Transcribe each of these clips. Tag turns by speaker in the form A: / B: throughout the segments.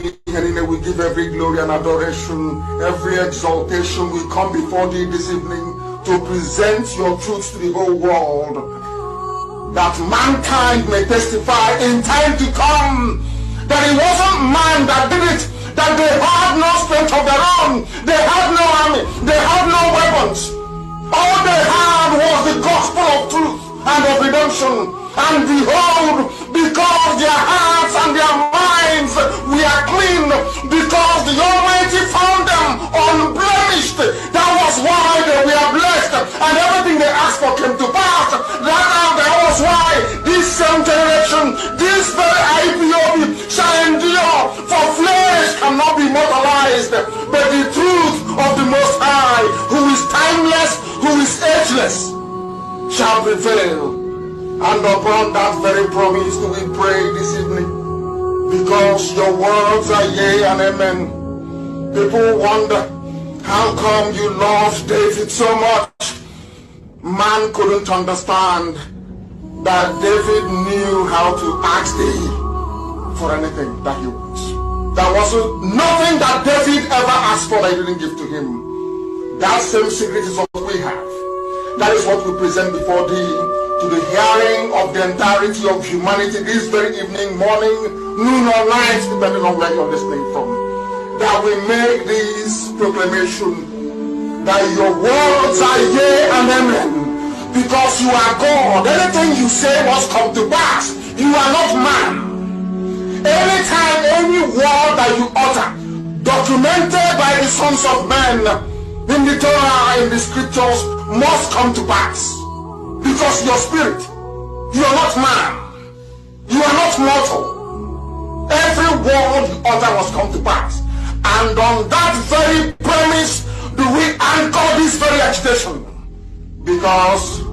A: We give every glory and adoration, every exaltation. We come before thee this evening to present your truth to the whole world, that mankind may testify in time to come that it wasn't man that did it, that they had no strength of their own, they had no army, they had no weapons. All they had was the gospel of truth and of redemption. And behold, because their hearts and their minds were clean, because the Almighty found them unblemished, that was why they were blessed, and everything they asked for came to pass. That was why this same generation, this very Ipob shall endure, for flesh cannot be mortalized, but the truth of the Most High, who is timeless, who is ageless, shall prevail. And upon that very promise do we pray this evening, because your words are yea and amen. People wonder, how come you loved David so much? Man couldn't understand that David knew how to ask thee for anything that he wants. There was nothing that David ever asked for that you didn't give to him. That same secret is what we have. That is what we present before thee, to the hearing of the entirety of humanity this very evening, morning, noon or night, depending on where you're listening from. That we make this proclamation, that your words are yea and amen, because you are God. Anything you say must come to pass. You are not man. Anytime, any word that you utter, documented by the sons of men, in the Torah, in the scriptures, must come to pass. Because your spirit, you are not man, you are not mortal. Every word you utter must come to pass. And on that very premise do we anchor this very agitation. Because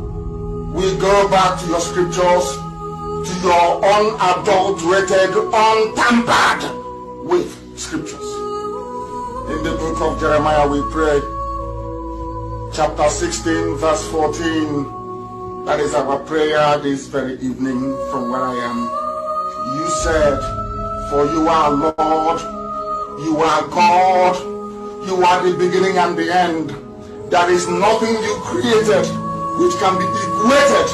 A: we go back to your scriptures, to your unadulterated, untampered with scriptures. In the book of Jeremiah we pray, chapter 16, verse 14. That is our prayer this very evening from where I am. You said, for you are Lord, you are God, you are the beginning and the end. There is nothing you created which can be equated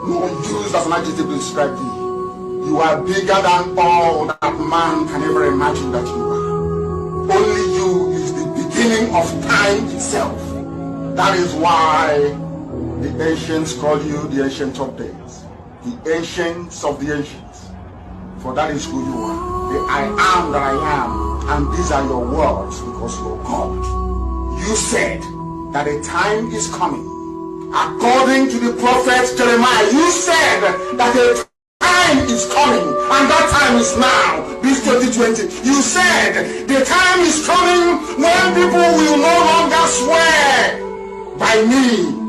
A: nor used as an adjective to describe thee. You are bigger than all that man can ever imagine that you are. Only you is the beginning of time itself. That is why the ancients call you the Ancient of Days, the Ancients of the Ancients, for that is who you are. The I am that I am, and these are your words, because you are God. You said that a time is coming, according to the prophet Jeremiah. You said that a time is coming, and that time is now, this 2020. You said the time is coming when people will no longer swear by me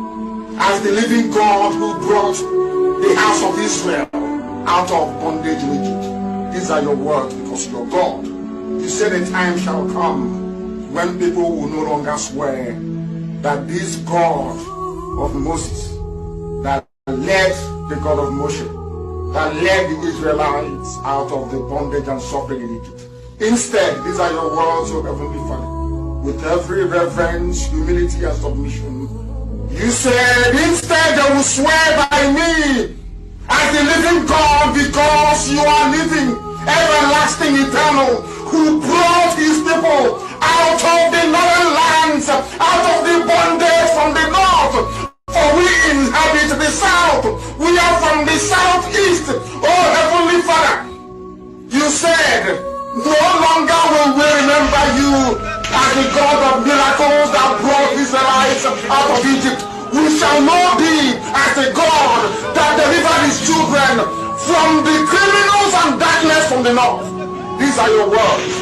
A: as the living God who brought the house of Israel out of bondage in Egypt. These are your words, because you're God. You said a time shall come when people will no longer swear that this God of Moses, that led the God of Moshe, that led the Israelites out of the bondage and suffering in Egypt. Instead, these are your words, O Heavenly Father, with every reverence, humility, and submission. You said, instead they will swear by me as the living God, because you are living, everlasting, eternal, who brought his people out of the northern lands, out of the bondage from the north. For we inhabit the south. We are from the southeast. Oh, Heavenly Father, you said, no longer will we remember you as the God of miracles that brought Israelites out of Egypt. We shall not be as the God that delivered his children from the criminals and darkness from the north. These are your words.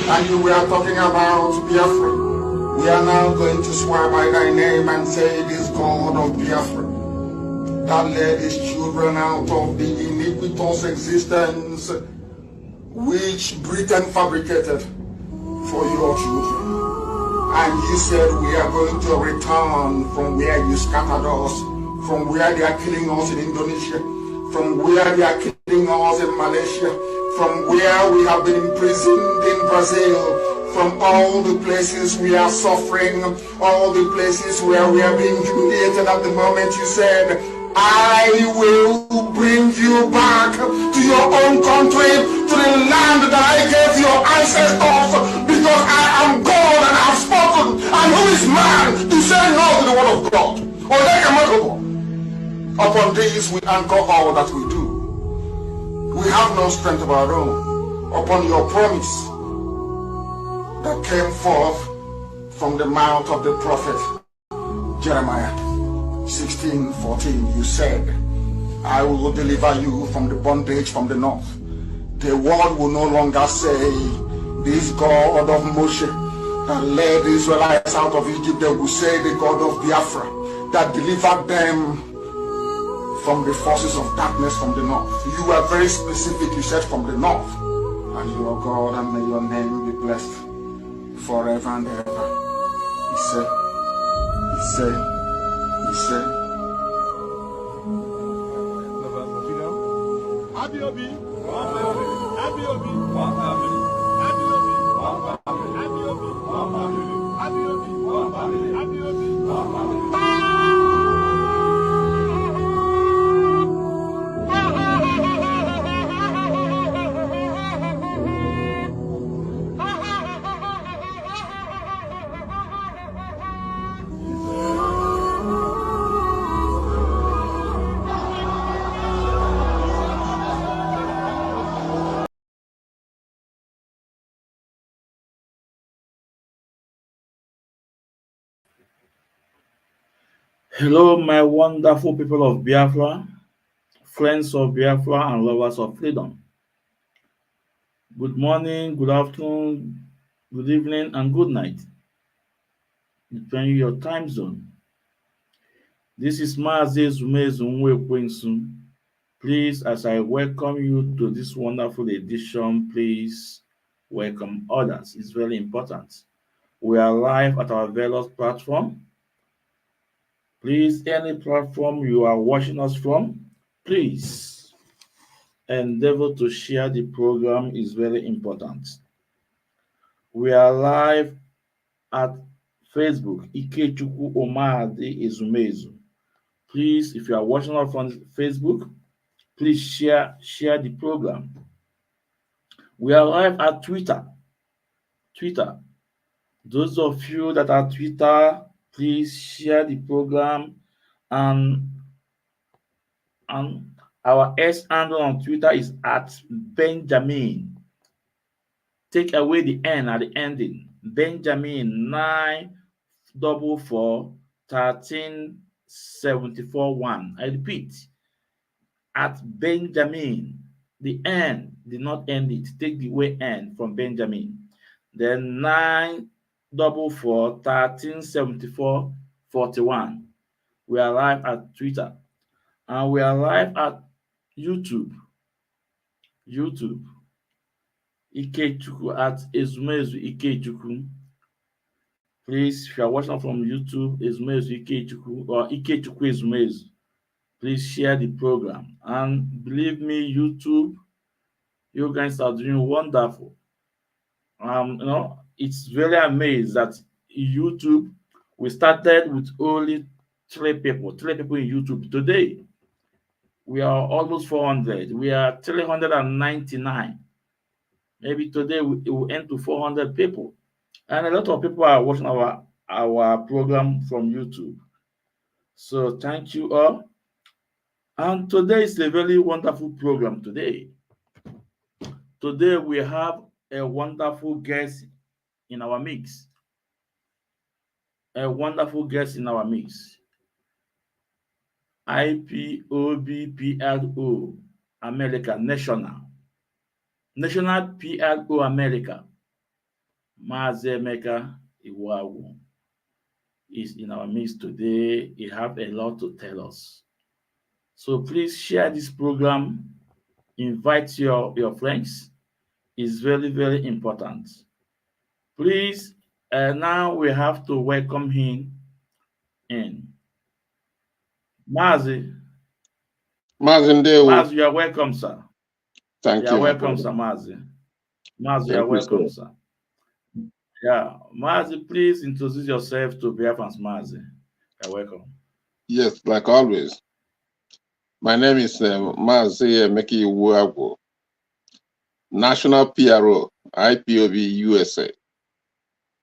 A: And you were talking about Biafra. We are now going to swear by thy name and say, this God of Biafra that led his children out of the iniquitous existence which Britain fabricated for your children. And you said we are going to return from where you scattered us, from where they are killing us in Indonesia, from where they are killing us in Malaysia, from where we have been imprisoned in Brazil, from all the places we are suffering, all the places where we are being humiliated at the moment. You said, I will bring you back to your own country, to the land that I gave your ancestors, because I am God and I have spoken. And who is man to say no to the word of God? Or they can upon this we anchor all that we do. We have no strength of our own. Upon your promise that came forth from the mouth of the prophet Jeremiah 16:14, you said, I will deliver you from the bondage from the north. The world will no longer say, this God of Moshe that led the Israelites out of Egypt. They will say, the God of Biafra that delivered them from the forces of darkness from the north. You were very specific. You said from the north. And you are God, and may your name be blessed forever and ever. He said,
B: Hello, my wonderful people of Biafra, friends of Biafra and lovers of freedom. Good morning, good afternoon, good evening, and good night, depending on your time zone. This is Mazi Zumezunwekwensu. Please, as I welcome you to this wonderful edition, please welcome others. It's very important. We are live at our various platform. Please, any platform you are watching us from, please endeavor to share the program is very important. We are live at Facebook, Ikechukwu Omadi Ezumezu. Please, if you are watching us on Facebook, please share the program. We are live at Twitter. Those of you that are Twitter, please share the program, and our S handle on Twitter is at Benjamin. Take away the N at the ending. Benjamin 9441374 I repeat, at Benjamin. The N did not end it. Take the way N from Benjamin. Then 944137441. We are live at Twitter. And we are live at YouTube. Ikechukwu at Ezumezu Ikechukwu. Please, if you are watching from YouTube, Ezumezu Ikechukwu or Ikechukwu Ezumezu, please share the program. And believe me, YouTube, you guys are doing wonderful. It's very amazing that YouTube, we started with only three people in YouTube. Today, we are almost 400. We are 399. Maybe today we will end to 400 people. And a lot of people are watching our program from YouTube. So thank you all. And today is a very wonderful program today. Today we have a wonderful guest in our mix. IPOB America, National PLO America. Mazi Emeka Iwawu is in our midst today. He have a lot to tell us. So please share this program. Invite your friends. It's very, very important. Please, now we have to welcome him in. Mazi,
C: Mazi,
B: you are welcome, sir.
C: Thank
B: You're
C: you, my
B: welcome,
C: brother.
B: sir Mazi. Mazi, you're
C: Thank you,
B: welcome,
C: sir.
B: sir. Yeah, Mazi, please introduce yourself to Biafrans, Mazi. You're welcome.
C: Yes, like always. My name is Mazi Meki Uwago, National PRO, IPOB USA.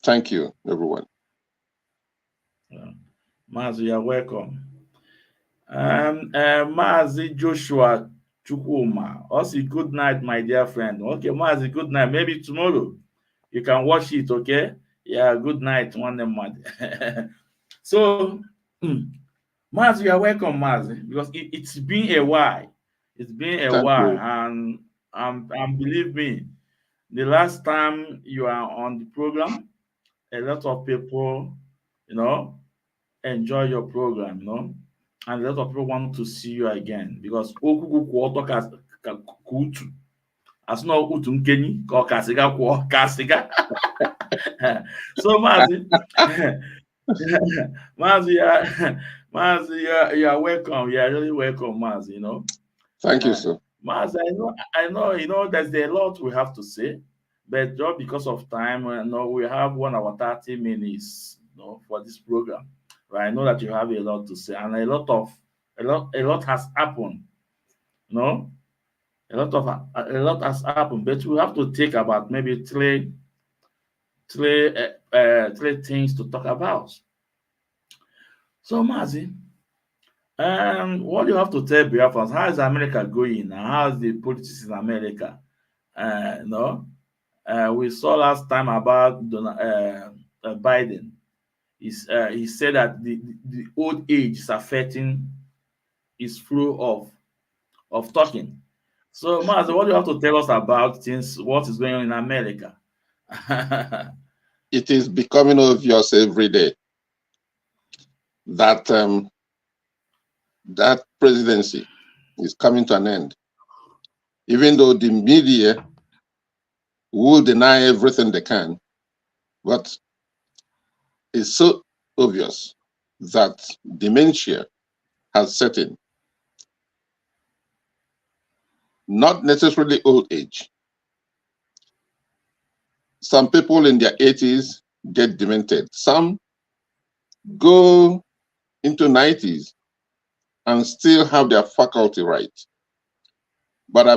C: Thank you, everyone.
B: Yeah. Mazi, you're welcome. Mazi Joshua Chukuma. Also, good night, my dear friend. Okay, Mazi, good night. Maybe tomorrow you can watch it, okay? Yeah, good night, one month. So, Mazi, you are welcome, Mazi, because it's been a while. It's been a
C: Thank
B: while,
C: you.
B: and believe me, the last time you are on the program, a lot of people, you know, enjoy your program, and a lot of people want to see you again because okuku kwụ ọtọ ka utu asị na utu nkenyi ka ọ kasịga kwụọ kasịga. So Mazi, Mazi, you are welcome. You are really welcome, Mazi.
C: Thank you, sir.
B: Mazi, I know. There's a lot we have to say, but just because of time, we have 1 hour 30 minutes, for this program. But I know that you have a lot to say, and a lot has happened. A lot has happened, but we have to take about maybe three things to talk about. So, Mazi, what do you have to tell Biafrans? How is America going? And how is the politics in America? We saw last time about Biden. He said that the old age is affecting his flow of talking. So, Mazi, what do you have to tell us about things? What is going on in America?
C: It is becoming obvious every day that that presidency is coming to an end. Even though the media will deny everything they can, but it's so obvious that dementia has set in. Not necessarily old age. Some people in their 80s get demented. Some go into 90s and still have their faculty right. But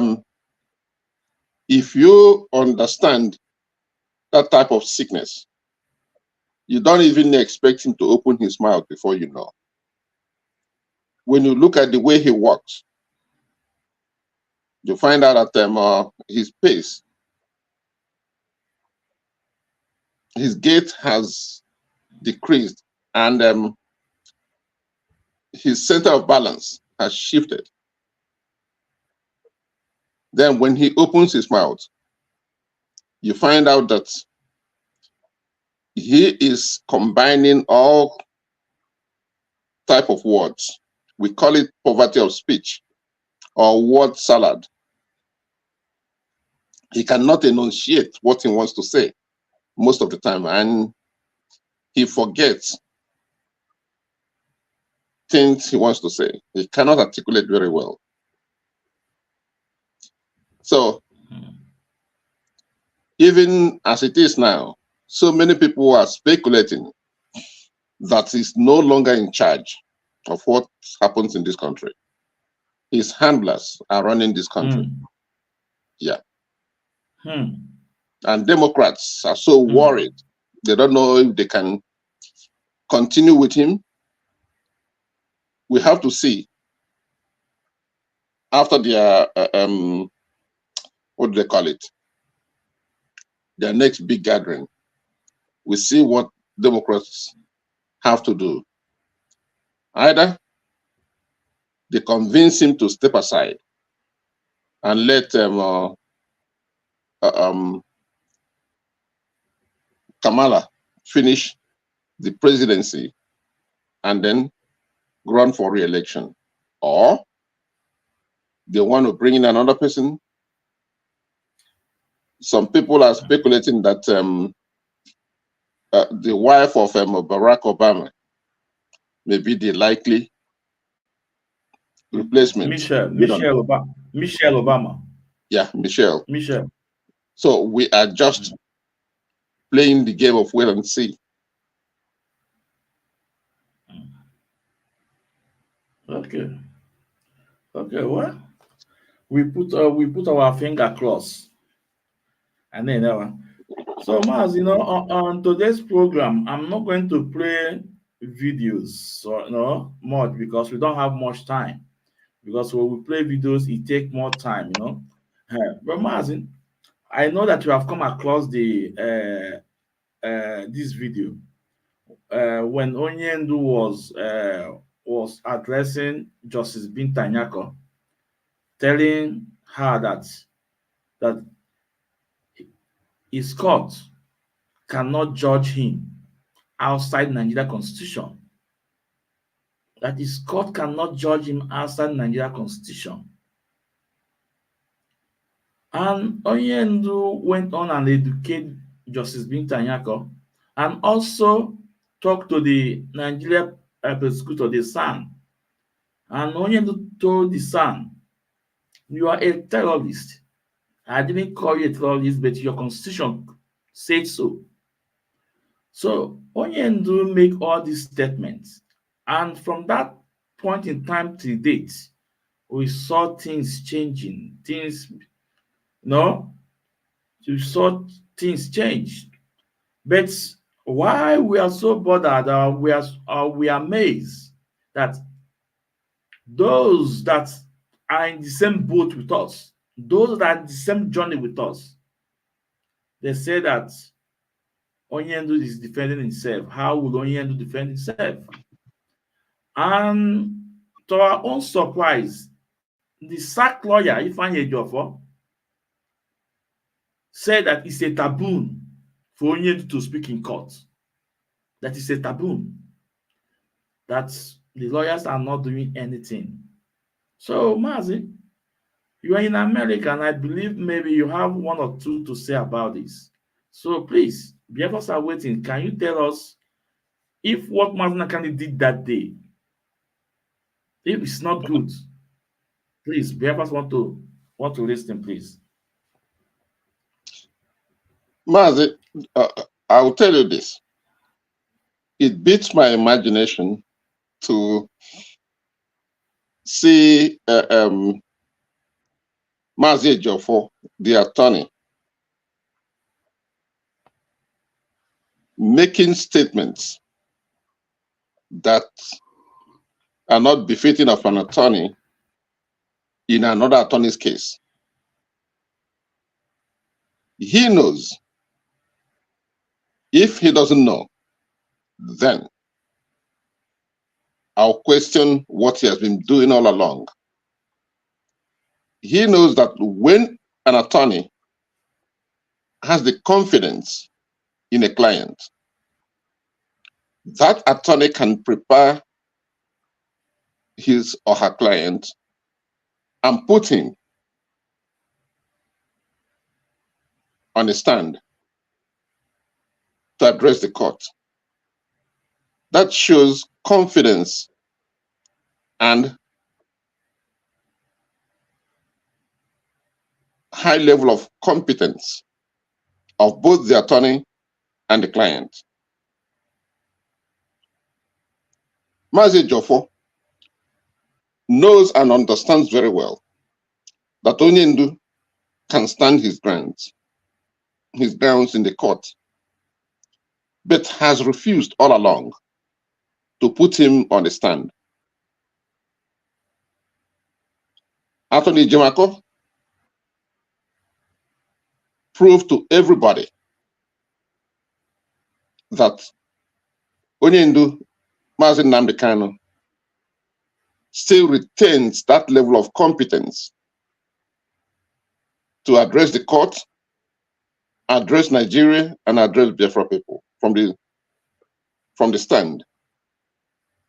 C: if you understand that type of sickness, you don't even expect him to open his mouth before you know. When you look at the way he walks, you find out that his pace, his gait has decreased, and his center of balance has shifted. Then when he opens his mouth, you find out that he is combining all type of words. We call it poverty of speech or word salad. He cannot enunciate what he wants to say most of the time, and he forgets things he wants to say. He cannot articulate very well. So even as it is now, so many people are speculating that he's no longer in charge of what happens in this country. His handlers are running this country. Yeah. And Democrats are so worried. They don't know if they can continue with him. We have to see after their, what do they call it? Their next big gathering. We see what Democrats have to do. Either they convince him to step aside and let Kamala finish the presidency and then run for re-election, or they want to bring in another person. Some people are speculating that the wife of Barack Obama may be the likely replacement.
B: Michelle Obama.
C: Yeah, Michelle.
B: Michelle.
C: So we are just playing the game of wait and see.
B: Okay. Okay. Well, we put our finger crossed, and then so Maz, on today's program, I'm not going to play videos or much because we don't have much time. Because when we play videos, it take more time. But Maz, I know that you have come across the this video when Onyendu was addressing Justice Binta Nyako, telling her that his court cannot judge him outside Nigeria constitution. That his court cannot judge him outside Nigeria constitution. And Onyendu went on and educated Justice Binta Nyako and also talked to the Nigeria prosecutor, the son. And Onyendu told the son, "You are a terrorist. I didn't call you a terrorist, but your constitution said so." So Onyendu make all these statements. And from that point in time to date, we saw things changing. We saw things change. But why we are so bothered, we are amazed that those that are in the same boat with us, those that are in the same journey with us, they say that Onyendu is defending himself. How will Onyendu defend himself? And to our own surprise, the SAC lawyer, Ifeanyi Ejiofor, said that it's a taboo for Onyendu to speak in court. That is a taboo. That the lawyers are not doing anything. So, Mazi, you are in America, and I believe maybe you have one or two to say about this. So, please, Biafras are waiting. Can you tell us if what Mazi Nakani did that day, if it's not good? Please, Biafras want to listen, please.
C: Mazi, I will tell you this. It beats my imagination to see Mazi Ejiofor, the attorney, making statements that are not befitting of an attorney in another attorney's case. He knows. If he doesn't know, then I'll question what he has been doing all along. He knows that when an attorney has the confidence in a client, that attorney can prepare his or her client and put him on a stand to address the court. That shows confidence and high level of competence of both the attorney and the client. Mazi Ejiofor knows and understands very well that Onyendu can stand his grounds in the court, but has refused all along to put him on the stand. Attorney Jimako proved to everybody that Onyendu, Mazi Nnamdi Kanu, still retains that level of competence to address the court, address Nigeria, and address Biafra people from the stand.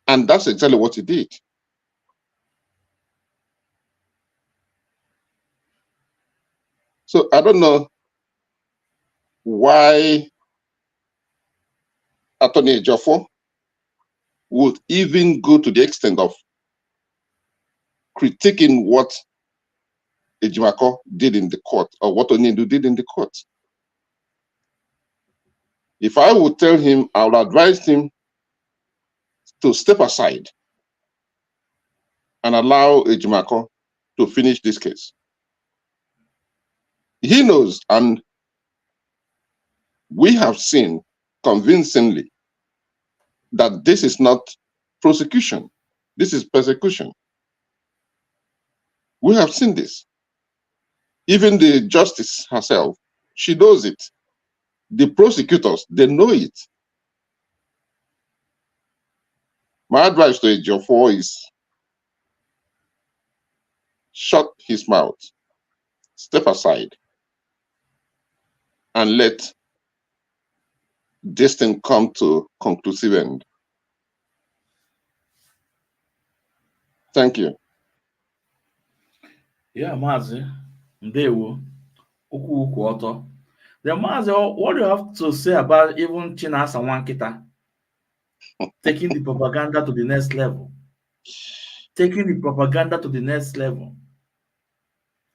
C: And that's exactly what he did. So I don't know why Attorney Ejiofor would even go to the extent of critiquing what Ejimako did in the court or what Onyendu did in the court. If I would tell him, I would advise him to step aside and allow Ejimako to finish this case. He knows, and we have seen convincingly that this is not prosecution. This is persecution. We have seen this. Even the justice herself, she knows it. The prosecutors, they know it. My advice to Ejiofor is shut his mouth, step aside, and let this thing come to conclusive end. Thank you.
B: Yeah, Mazi, Ndewo, Ukwu Oto. The Mazi, what do you have to say about even Chinasa Wankita taking the propaganda to the next level? Taking the propaganda to the next level.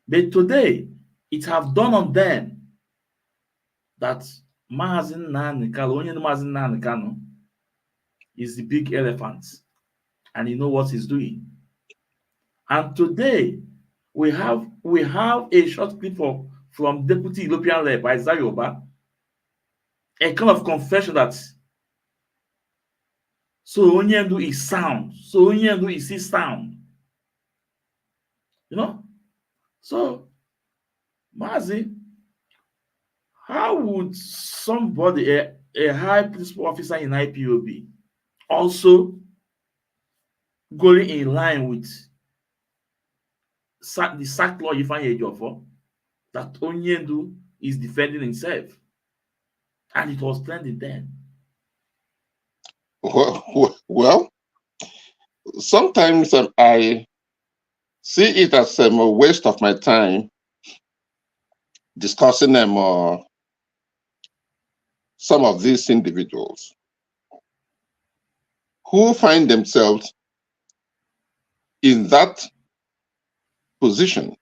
B: But today, it have dawned on them that Mazi Nnamdi Kanu is the big elephant, and he knows what he's doing. And today, we have a short clip from Deputy European Rep Isaiah Yoba, a kind of confession that so Onyendu is sound, so Onyendu is his sound. You know? So, Mazi, how would somebody, a high principal officer in IPOB, also going in line with the sack law Ifeanyi Ejiofor, that Onyendu is defending himself? And it was trending then.
C: Well, sometimes I see it as a waste of my time discussing some of these individuals who find themselves in that position.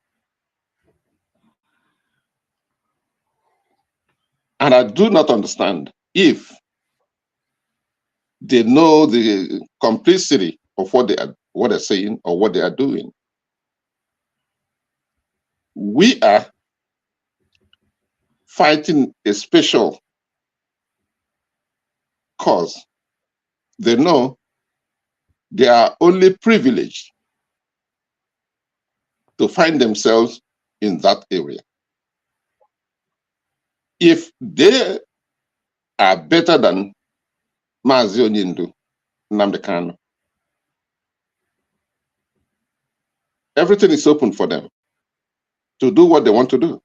C: And I do not understand if they know the complicity of what they're saying or what they are doing. We are fighting a special cause. They know they are only privileged to find themselves in that area. If they are better than Mazi Onyendu, Nnamdi Kanu, everything is open for them to do what they want to do.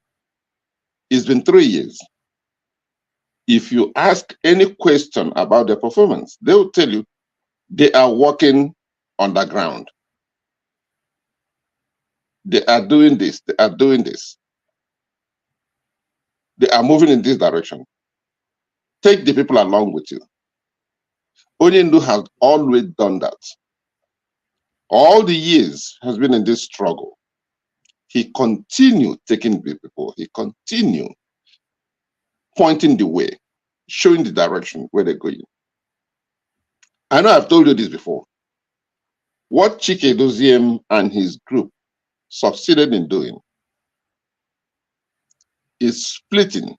C: It's been 3 years. If you ask any question about their performance, they will tell you they are working underground. They are doing this, they are doing this. They are moving in this direction. Take the people along with you. Onyendu has always done that. All the years has been in this struggle. He continued taking the people. He continued pointing the way, showing the direction where they're going. I know I've told you this before. What Chike Doziem and his group succeeded in doing is splitting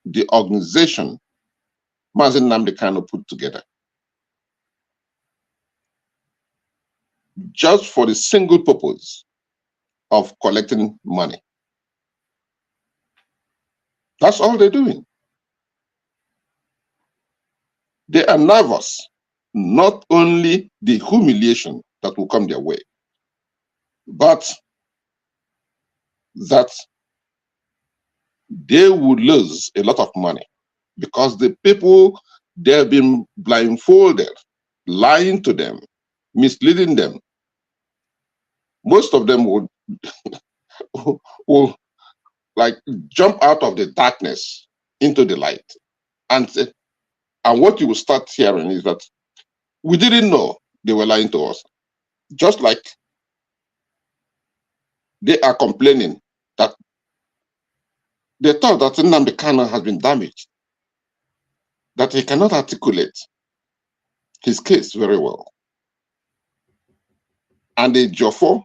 C: the organization Mazi Nnamdi Kanu put together, just for the single purpose of collecting money. That's all they're doing. They are nervous, not only the humiliation that will come their way, but that they would lose a lot of money because the people they've been blindfolded, lying to them, misleading them. Most of them would will like jump out of the darkness into the light. And what you will start hearing is that we didn't know they were lying to us. Just like they are complaining They thought that Nnamdi Kanu has been damaged, that he cannot articulate his case very well. And the Jofo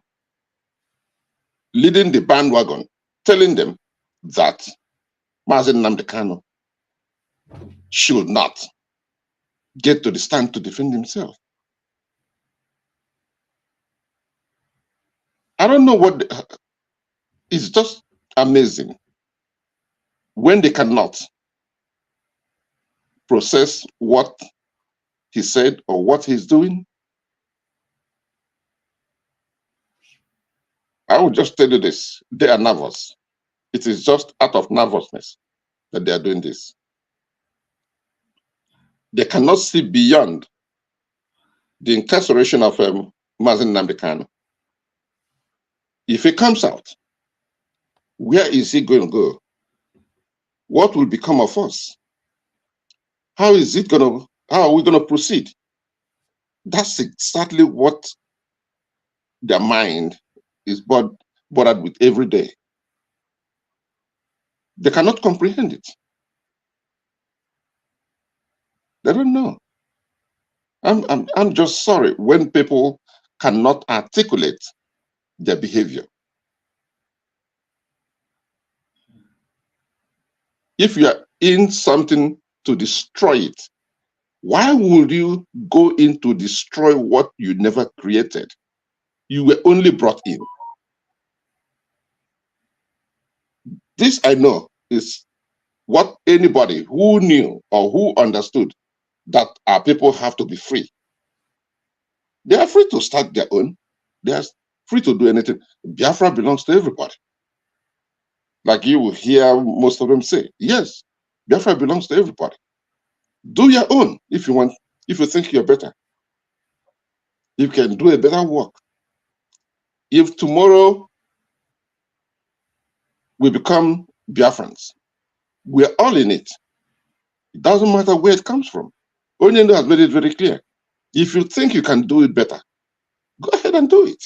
C: leading the bandwagon, telling them that Mazi Nnamdi Kanu should not get to the stand to defend himself. I don't know what, it's just amazing when they cannot process what he said or what he's doing. I will just tell you this, they are nervous. It is just out of nervousness that they are doing this. They cannot see beyond the incarceration of Mazi Nnamdi Kanu. If he comes out, where is he going to go? What will become of us? How are we going to proceed? That's exactly what their mind is bothered with every day. They cannot comprehend it. They don't know. I'm just sorry when people cannot articulate their behavior. If you are in something to destroy it, why would you go in to destroy what you never created? You were only brought in. This I know is what anybody who knew or who understood that our people have to be free. They are free to start their own. They are free to do anything. Biafra belongs to everybody. Like you will hear most of them say, yes, Biafra belongs to everybody. Do your own if you want, if you think you're better. You can do a better work. If tomorrow we become Biafrans, we're all in it. It doesn't matter where it comes from. Onyendo has made it very clear. If you think you can do it better, go ahead and do it.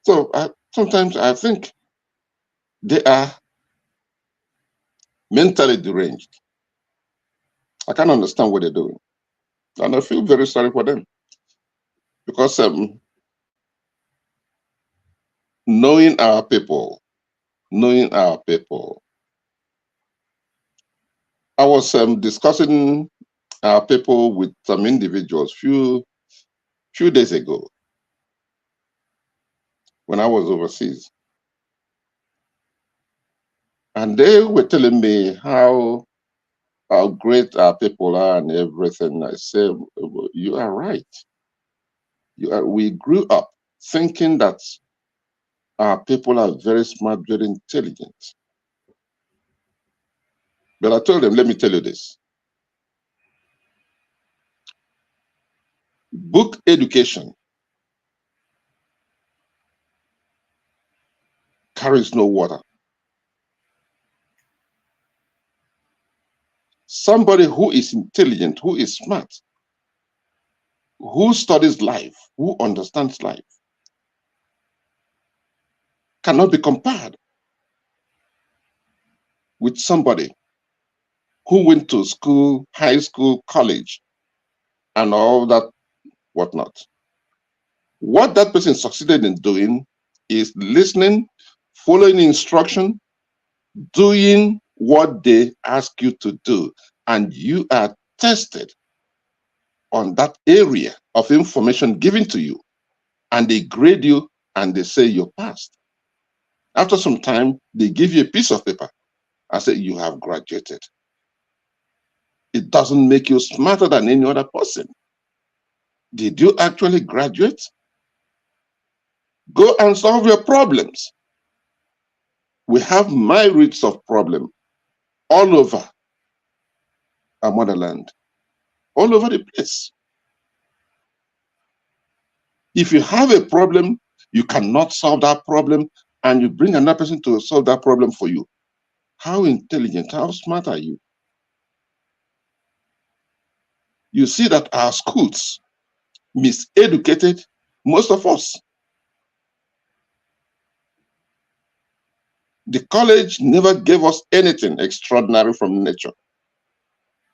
C: So sometimes I think they are mentally deranged. I can't understand what they're doing. And I feel very sorry for them. Because knowing our people, I was discussing our people with some individuals few days ago when I was overseas. And they were telling me how great our people are and everything. I said, you are right. We grew up thinking that our people are very smart, very intelligent. But I told them, let me tell you this. Book education carries no water. Somebody who is intelligent, who is smart, who studies life, who understands life, cannot be compared with somebody who went to school, high school, college, and all that whatnot. What that person succeeded in doing is listening, following instruction, doing what they ask you to do, and you are tested on that area of information given to you, and they grade you and they say you passed. After some time, they give you a piece of paper and say you have graduated. It doesn't make you smarter than any other person. Did you actually graduate? Go and solve your problems. We have myriads of problems all over our motherland, all over the place. If you have a problem, you cannot solve that problem, and you bring another person to solve that problem for you. How intelligent, how smart are you? You see that our schools miseducated most of us. The college never gave us anything extraordinary from nature.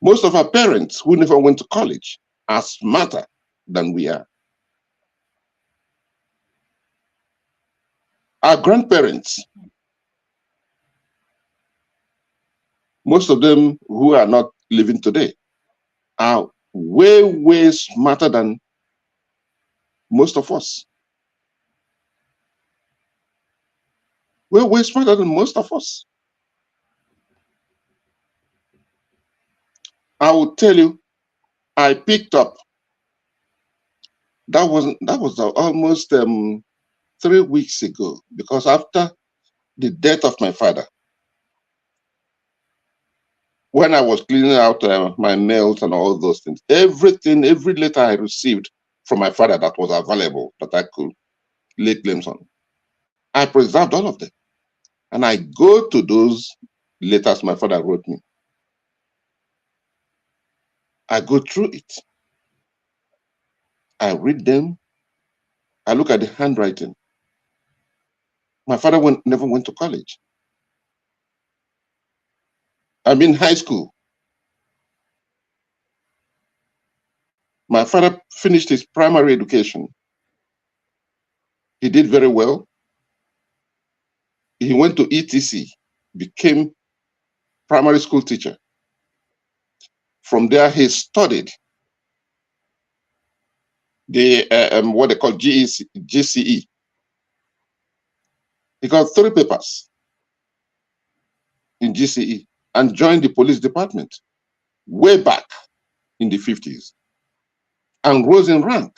C: Most of our parents who never went to college are smarter than we are. Our grandparents, most of them who are not living today, are way, way smarter than most of us. We're way smarter than most of us. I will tell you, I picked up, that was almost 3 weeks ago, because after the death of my father, when I was cleaning out my mails and all those things, everything, every letter I received from my father that was available, that I could lay claims on, I preserved all of them. And I go to those letters my father wrote me. I go through it. I read them. I look at the handwriting. My father never went to college. I'm in high school. My father finished his primary education. He did very well. He went to ETC, became primary school teacher. From there, he studied the what they call GCE. He got 3 papers in GCE and joined the police department way back in the 50s and rose in rank.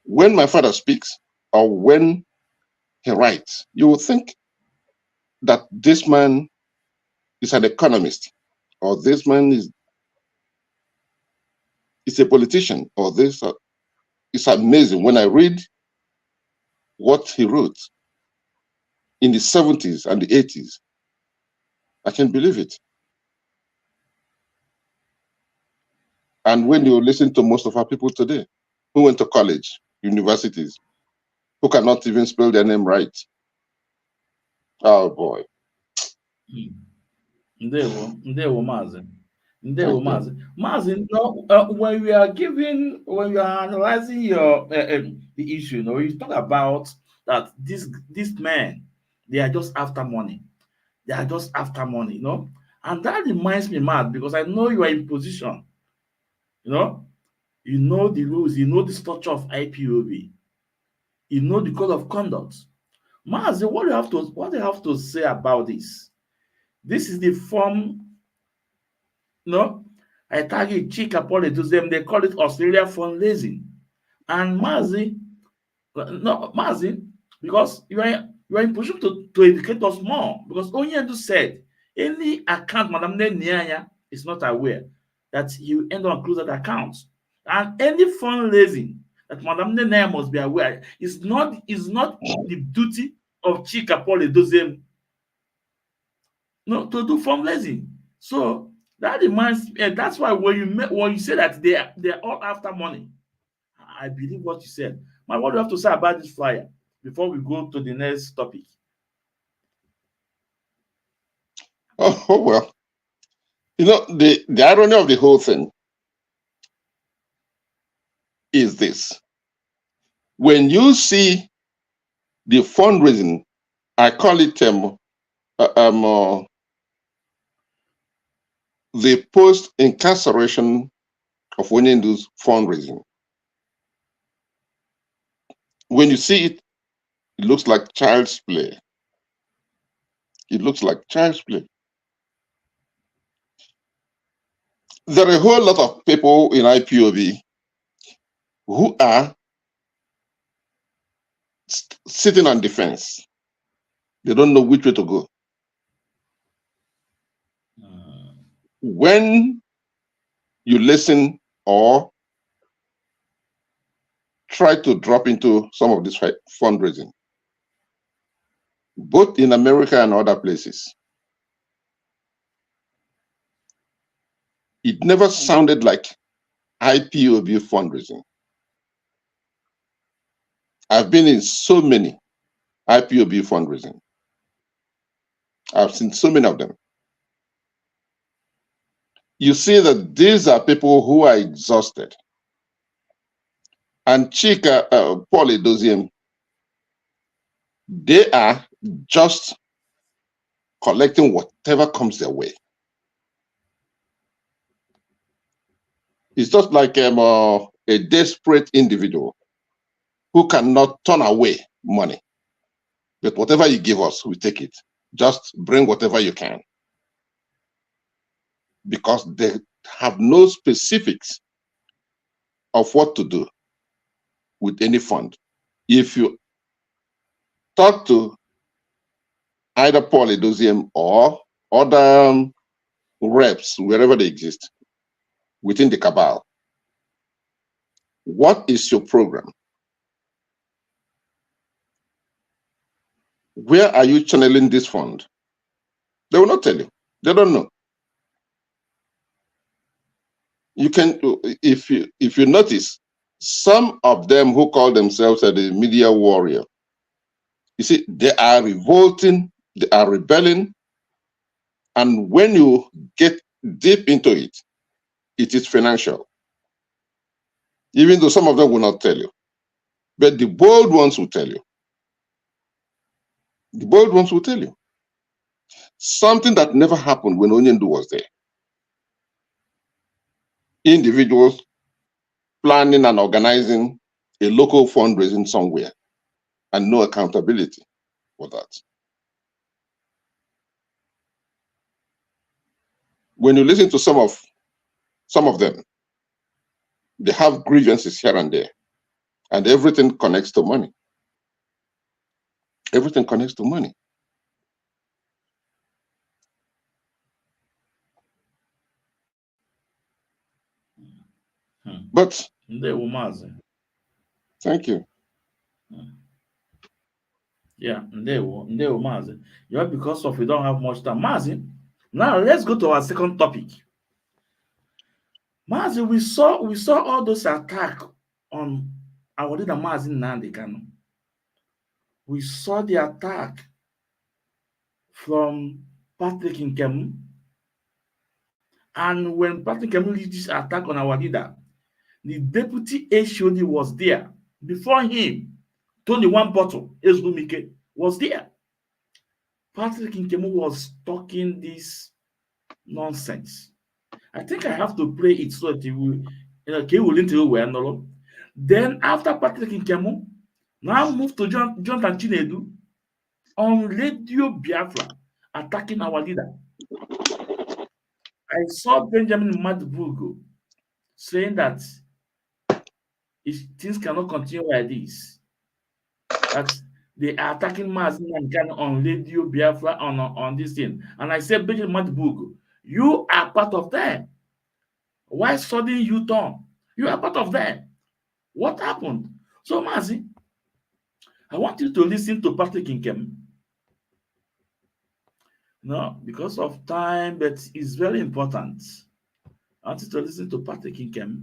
C: When my father speaks or when he writes, you will think that this man is an economist, or this man is a politician, or this. It's amazing when I read what he wrote in the 70s and the 80s. I can't believe it. And when you listen to most of our people today who went to college, universities, who cannot even spell their name right. Oh boy.
B: Ndewo Mazi. Mazi, no, when we are analyzing the issue, you talk about that these men, they are just after money. They are just after money, and that reminds me, Matt, because I know you are in position, you know the rules, you know the structure of IPOB, you know the code of conduct. Mazi, what do you have to say about this? This is the form. No, I target Chika politics, them they call it Australia fundraising. And Mazi, no, Mazi, because you are in position to educate us more. Because Onyendu said any account Madam Nyanya is not aware that you end on close that account. And any fundraising that Madam Nyanya must be aware is not the duty of Chika politics, no, to do fundraising. So that reminds me, that's why when you say that they're all after money, I believe what you said. What do you have to say about this flyer before we go to the next topic?
C: Oh well. The irony of the whole thing is this. When you see the fundraising, I call it the post-incarceration of Onyendu's fundraising. When you see it, it looks like child's play. It looks like child's play. There are a whole lot of people in IPOB who are sitting on the fence. They don't know which way to go. When you listen or try to drop into some of this fundraising, both in America and other places, it never sounded like IPOB fundraising. I've been in so many IPOB fundraising. I've seen so many of them. You see that these are people who are exhausted. And Chika, Paul Edoziem, they are just collecting whatever comes their way. It's just like a desperate individual who cannot turn away money. But whatever you give us, we take it. Just bring whatever you can. Because they have no specifics of what to do with any fund. If you talk to either Paul Edoziem or other reps, wherever they exist, within the cabal, what is your program? Where are you channeling this fund? They will not tell you. They don't know. You can, if you notice, some of them who call themselves the media warrior, you see, they are revolting, they are rebelling, and when you get deep into it, it is financial. Even though some of them will not tell you. But the bold ones will tell you. The bold ones will tell you. Something that never happened when Onyendu was there. Individuals planning and organizing a local fundraising somewhere and no accountability for that. When you listen to some of them, they have grievances here and there, and everything connects to money. Everything connects to money. But thank you.
B: Yeah, Mazi. Yeah, because of we don't have much time. Mazi, now let's go to our second topic. Mazi, we saw all those attacks on our leader Mazi Nnamdi Kanu. We saw the attack from Patrick Nkemu. And when Patrick Nkemu did this attack on our leader, the deputy HOD was there. Before him, Tony One Bottle, Ezumike, was there. Patrick Nkemu was talking this nonsense. I think I have to play it so that he will into well. Then after Patrick Nkemu, now move to Jonathan Chinedu on Radio Biafra attacking our leader. I saw Benjamin Madbugo saying that if things cannot continue like this, that they are attacking Mazi Nnamdi on Radio Biafra on this thing. And I said, Benjamin Madbugo, you are part of them. Why suddenly you turn? You are part of them. What happened? So, Mazi, I want you to listen to Patrick Nkemu. No, because of time, but it's very important. I want you to listen to Patrick Nkemu.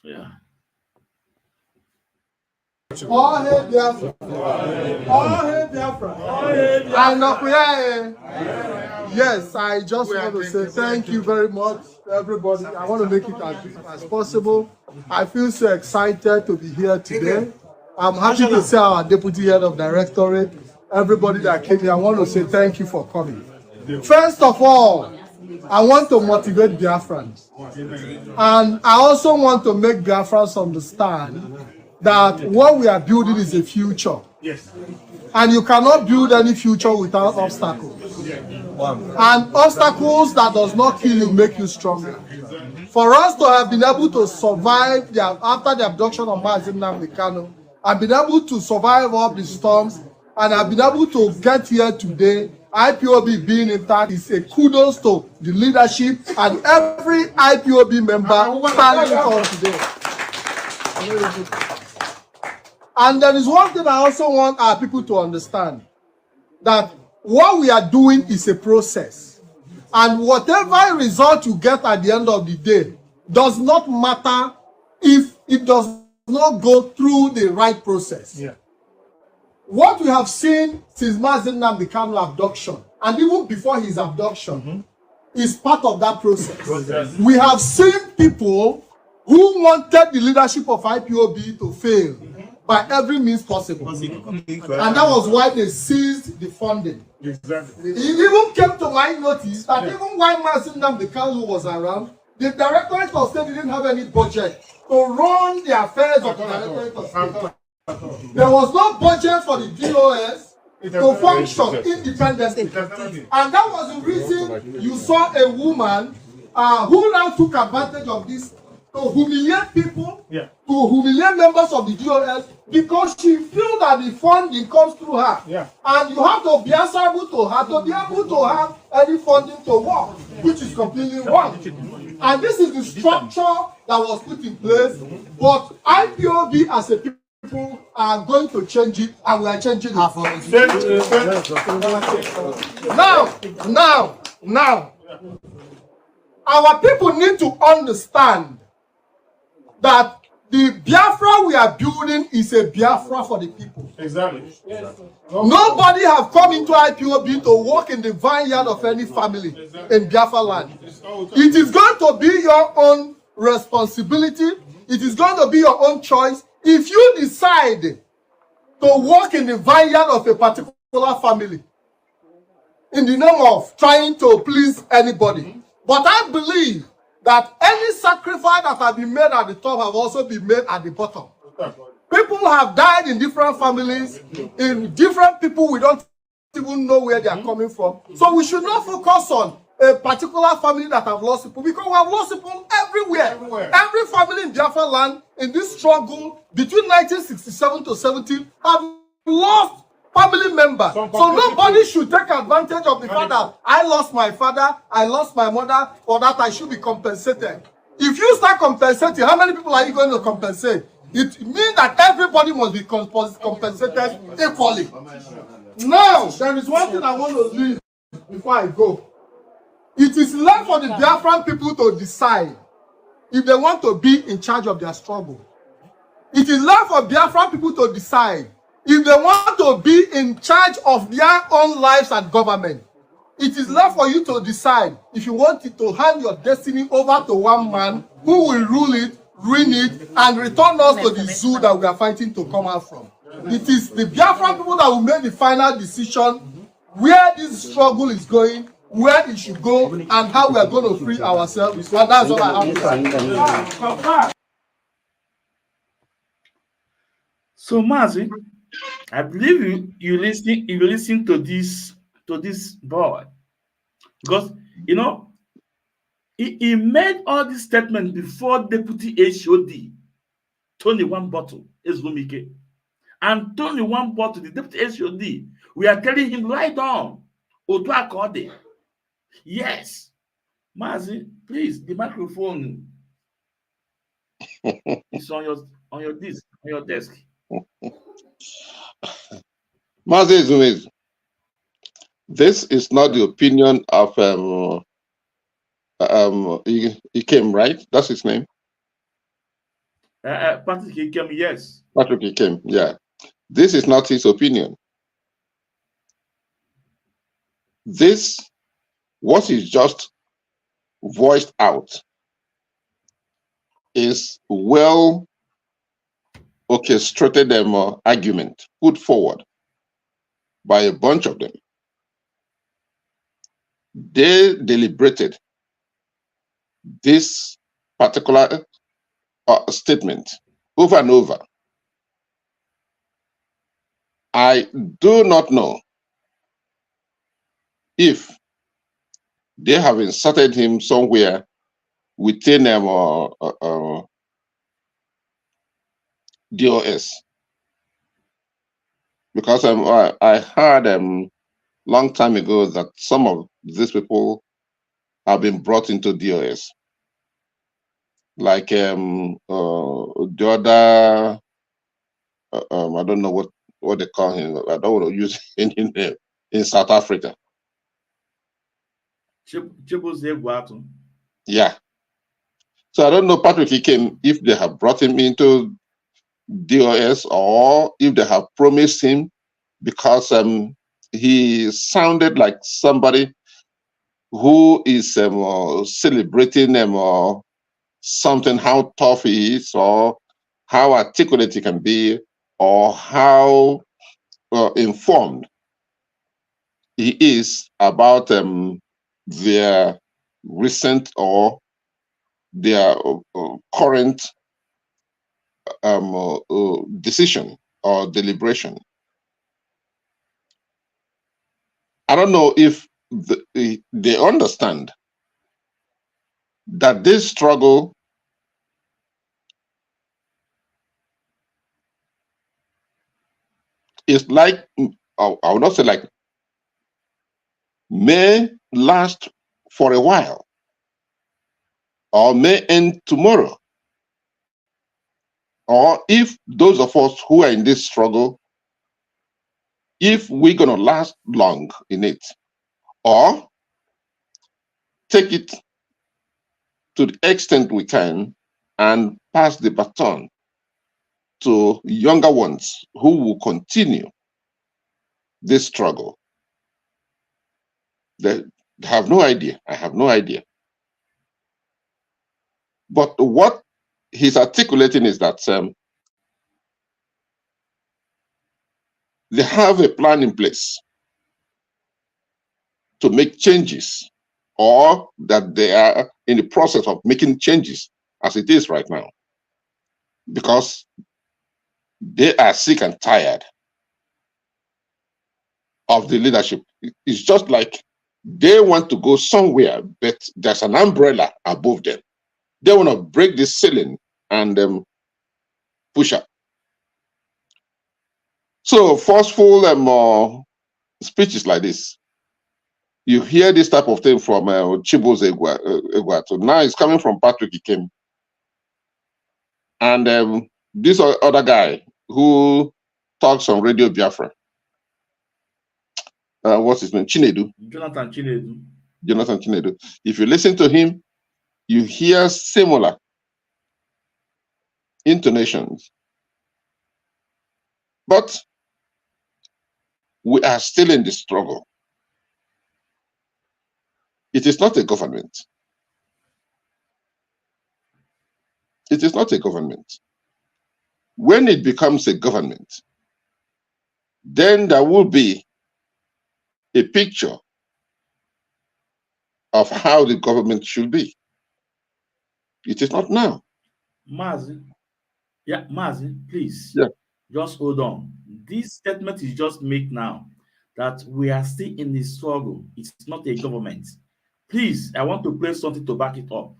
B: Yeah.
D: All hail Biafra. All hail Biafra. Yes, I just want to say thank you very much, everybody. I want to make it as brief as possible. I feel so excited to be here today. I'm happy to see our Deputy Head of Directorate, everybody that came here. I want to say thank you for coming. First of all, I want to motivate Biafrans. And I also want to make Biafrans understand that what we are building is a future. Yes. And you cannot build any future without obstacles. And obstacles that does not kill you make you stronger. For us to have been able to survive after the abduction of Mazi Nnamdi Kanu, and been able to survive all the storms, and have been able to get here today, IPOB being intact, is a kudos to the leadership and every IPOB member standing on today. And there is one thing I also want our people to understand, that what we are doing is a process. And whatever result you get at the end of the day does not matter if it does not go through the right process.
E: Yeah.
D: What we have seen since Mazi Nnamdi Kanu abduction, and even before his abduction, is part of that process. We have seen people who wanted the leadership of IPOB to fail by every means possible. And that was why they seized the funding.
E: Exactly.
D: It even came to my notice that even while Mazi Nnamdi Kanu was around, the Directorate of State didn't have any budget to run the affairs of the Directorate of State. There was no budget for the DOS to function independently. And that was the reason you saw a woman who now took advantage of this to humiliate people, to humiliate members of the DOS, because she feels that the funding comes through her. And you have to be answerable to her to be able to have any funding to work, which is completely wrong. And this is the structure that was put in place. But IPOB as a people are going to change it, and we are changing it. Now, our people need to understand that the Biafra we are building is a Biafra for the people.
E: Exactly.
D: Nobody have come into IPOB to work in the vineyard of any family in Biafra land. It is going to be your own responsibility. It is going to be your own choice. If you decide to work in the vineyard of a particular family in the name of trying to please anybody, but I believe that any sacrifice that has been made at the top have also been made at the bottom. People have died in different families, in different people we don't even know where they are coming from. So we should not focus on a particular family that have lost people, because we have lost people everywhere. Every family in Biafra land in this struggle between 1967 to 70 have lost family members. So nobody should take advantage of the fact that I lost my father, I lost my mother, for that I should be compensated. If you start compensating, how many people are you going to compensate? It means that everybody must be compensated equally. Now, there is one thing I want to leave before I go. It is left for the Biafran people to decide if they want to be in charge of their struggle. It is left for Biafran people to decide if they want to be in charge of their own lives and government. It is left for you to decide if you want it to hand your destiny over to one man who will rule it, ruin it, and return us to the zoo that we are fighting to come out from. It is the Biafran people that will make the final decision where this struggle is going, where it should go, and how we are going to free ourselves. And that's all I have to say.
B: So Mazi, I believe you listen to this boy, because you know he made all these statements before Deputy HOD Tony One Bottle Ezumike, and Tony One Bottle, the Deputy HOD, we are telling him right on Otu Akode. Yes, Mazi, please, the microphone is on your desk.
C: Mazi, this is not the opinion of he came, right? That's his name.
B: Patrick Ikem, yes.
C: Patrick Ikem, yeah. This is not his opinion. This, what he just voiced out, is well orchestrated argument put forward by a bunch of them. They deliberated this particular statement over and over. I do not know if they have inserted him somewhere within DOS, because I heard long time ago that some of these people have been brought into DOS, like the other I don't know what they call him. I don't want to use any name in South Africa. Yeah. So I don't know, Patrick, he came, if they have brought him into DOS or if they have promised him, because he sounded like somebody who is celebrating something, how tough he is, or how articulate he can be, or how informed he is about their recent or their current decision or deliberation. I don't know if they understand that this struggle is like, I would not say like, may last for a while or may end tomorrow. Or if those of us who are in this struggle, if we're going to last long in it, or take it to the extent we can and pass the baton to younger ones who will continue this struggle. They have no idea. I have no idea. But what he's articulating is that they have a plan in place to make changes, or that they are in the process of making changes as it is right now, because they are sick and tired of the leadership. It's just like they want to go somewhere, but there's an umbrella above them. They want to break this ceiling and push up. So forceful speeches like this, you hear this type of thing from Chibos Egwatu. Now it's coming from Patrick Ikem. And this other guy who talks on Radio Biafra. What's his name? Chinedu.
B: Jonathan Chinedu.
C: Jonathan Chinedu. If you listen to him, you hear similar intonations. But we are still in the struggle. It is not a government. It is not a government. When it becomes a government, then there will be a picture of how the government should be. It is not now.
B: Mazi, please.
C: Yeah.
B: Just hold on. This statement is just made now that we are still in the struggle. It's not a government. Please, I want to play something to back it up.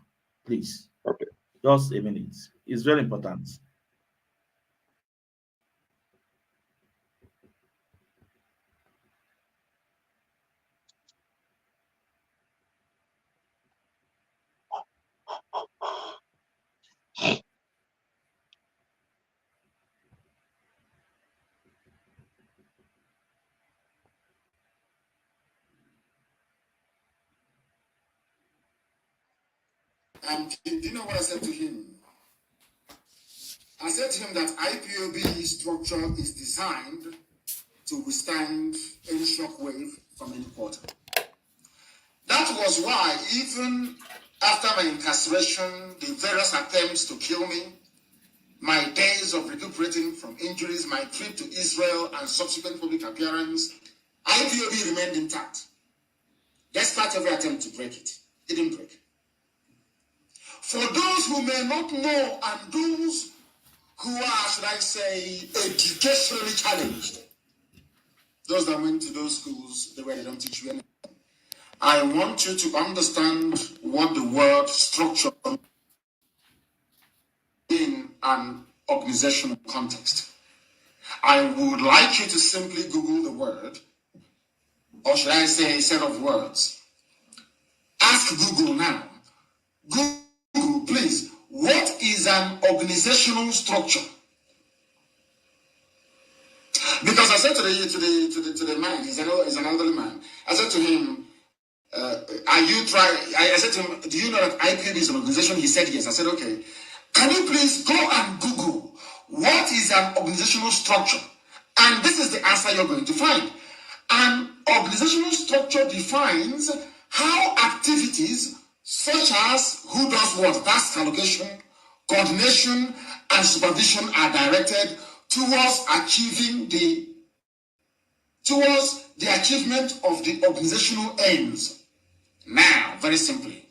B: Please.
C: Okay.
B: Just a minute. It's very important.
A: And do you know what I said to him? I said to him that IPOB structure is designed to withstand any shockwave from any quarter. That was why, even after my incarceration, the various attempts to kill me, my days of recuperating from injuries, my trip to Israel, and subsequent public appearance, IPOB remained intact. Despite every attempt to break it, it didn't break. For those who may not know, and those who are, should I say, educationally challenged, those that went to those schools where they don't teach you anything, I want you to understand what the word structure in an organizational context. I would like you to simply Google the word, or should I say a set of words. Ask Google now. Google, please, what is an organizational structure? said to the man, he's an elderly man. I said to him, are you trying? I said to him, do you know that IPOB is an organization? He said yes. I said, okay. Can you please go and Google what is an organizational structure? And this is the answer you're going to find. An organizational structure defines how activities such as who does what, task allocation, coordination, and supervision are directed towards the achievement of the organizational aims. Now, very simply,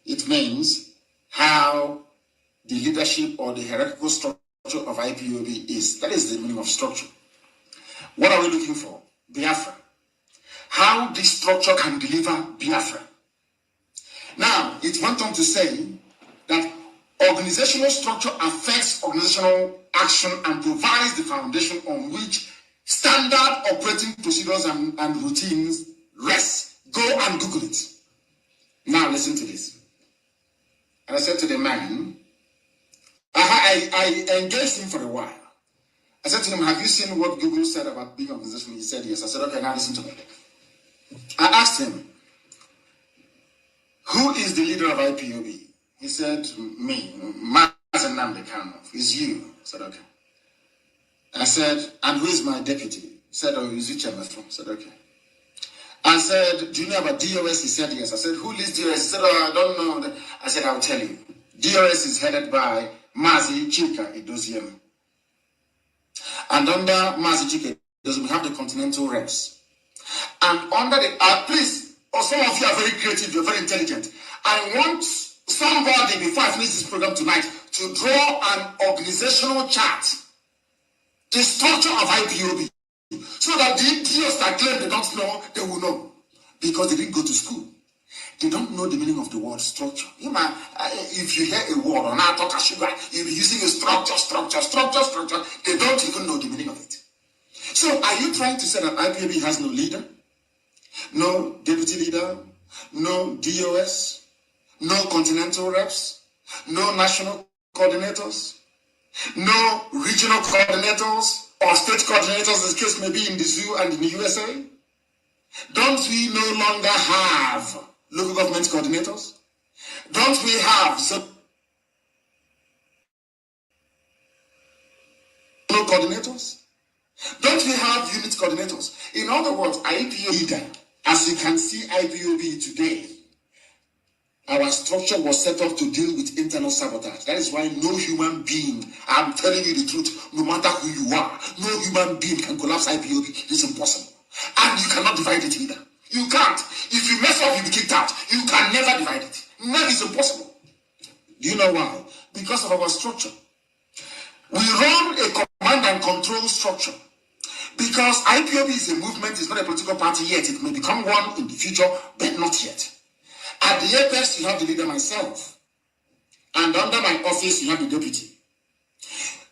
A: it means how the leadership or the hierarchical structure of IPOB is. That is the meaning of structure. What are we looking for? Biafra. How this structure can deliver Biafra. Now, it went on to say that organizational structure affects organizational action and provides the foundation on which standard operating procedures and routines rest. Go and Google it. Now listen to this. And I said to the man, I engaged him for a while. I said to him, have you seen what Google said about being organizational? He said yes. I said, okay, now listen to me. I asked him, who is the leader of IPOB? He said, me, Mazi Nnamdi Kanu. It's you. I said, okay. I said, and who is my deputy? He said, oh, is Uche Mefo? I said, okay. I said, do you know about DOS? He said, yes. I said, who leads DOS? He said, oh, I don't know. I said, I'll tell you. DOS is headed by Mazi Edoziem. And under Mazi Edoziem, we have the continental reps. And under the, please, some of you are very creative, you're very intelligent. I want somebody, before I finish this program tonight, to draw an organizational chart, the structure of IPOB, so that the idiots that claim they don't know, they will know. Because they didn't go to school. They don't know the meaning of the word structure. You might, if you hear a word on our talk sugar, you'll be using a structure. They don't even know the meaning of it. So are you trying to say that IPOB has no leader? No deputy leader? No DOS? No continental reps? No national coordinators? No regional coordinators or state coordinators, as the case may be in the zoo and in the USA? Don't we no longer have local government coordinators? Don't we have zonal coordinators? Don't we have unit coordinators? In other words, IPOB leader, as you can see IPOB today, our structure was set up to deal with internal sabotage. That is why no human being, I'm telling you the truth, no matter who you are, no human being can collapse IPOB. It's impossible. And you cannot divide it either. You can't. If you mess up, you'll be kicked out. You can never divide it. Never is impossible. Do you know why? Because of our structure. We run a command and control structure. Because IPOB is a movement, it's not a political party yet. It may become one in the future, but not yet. At the apex, you have the leader, myself. And under my office, you have the deputy.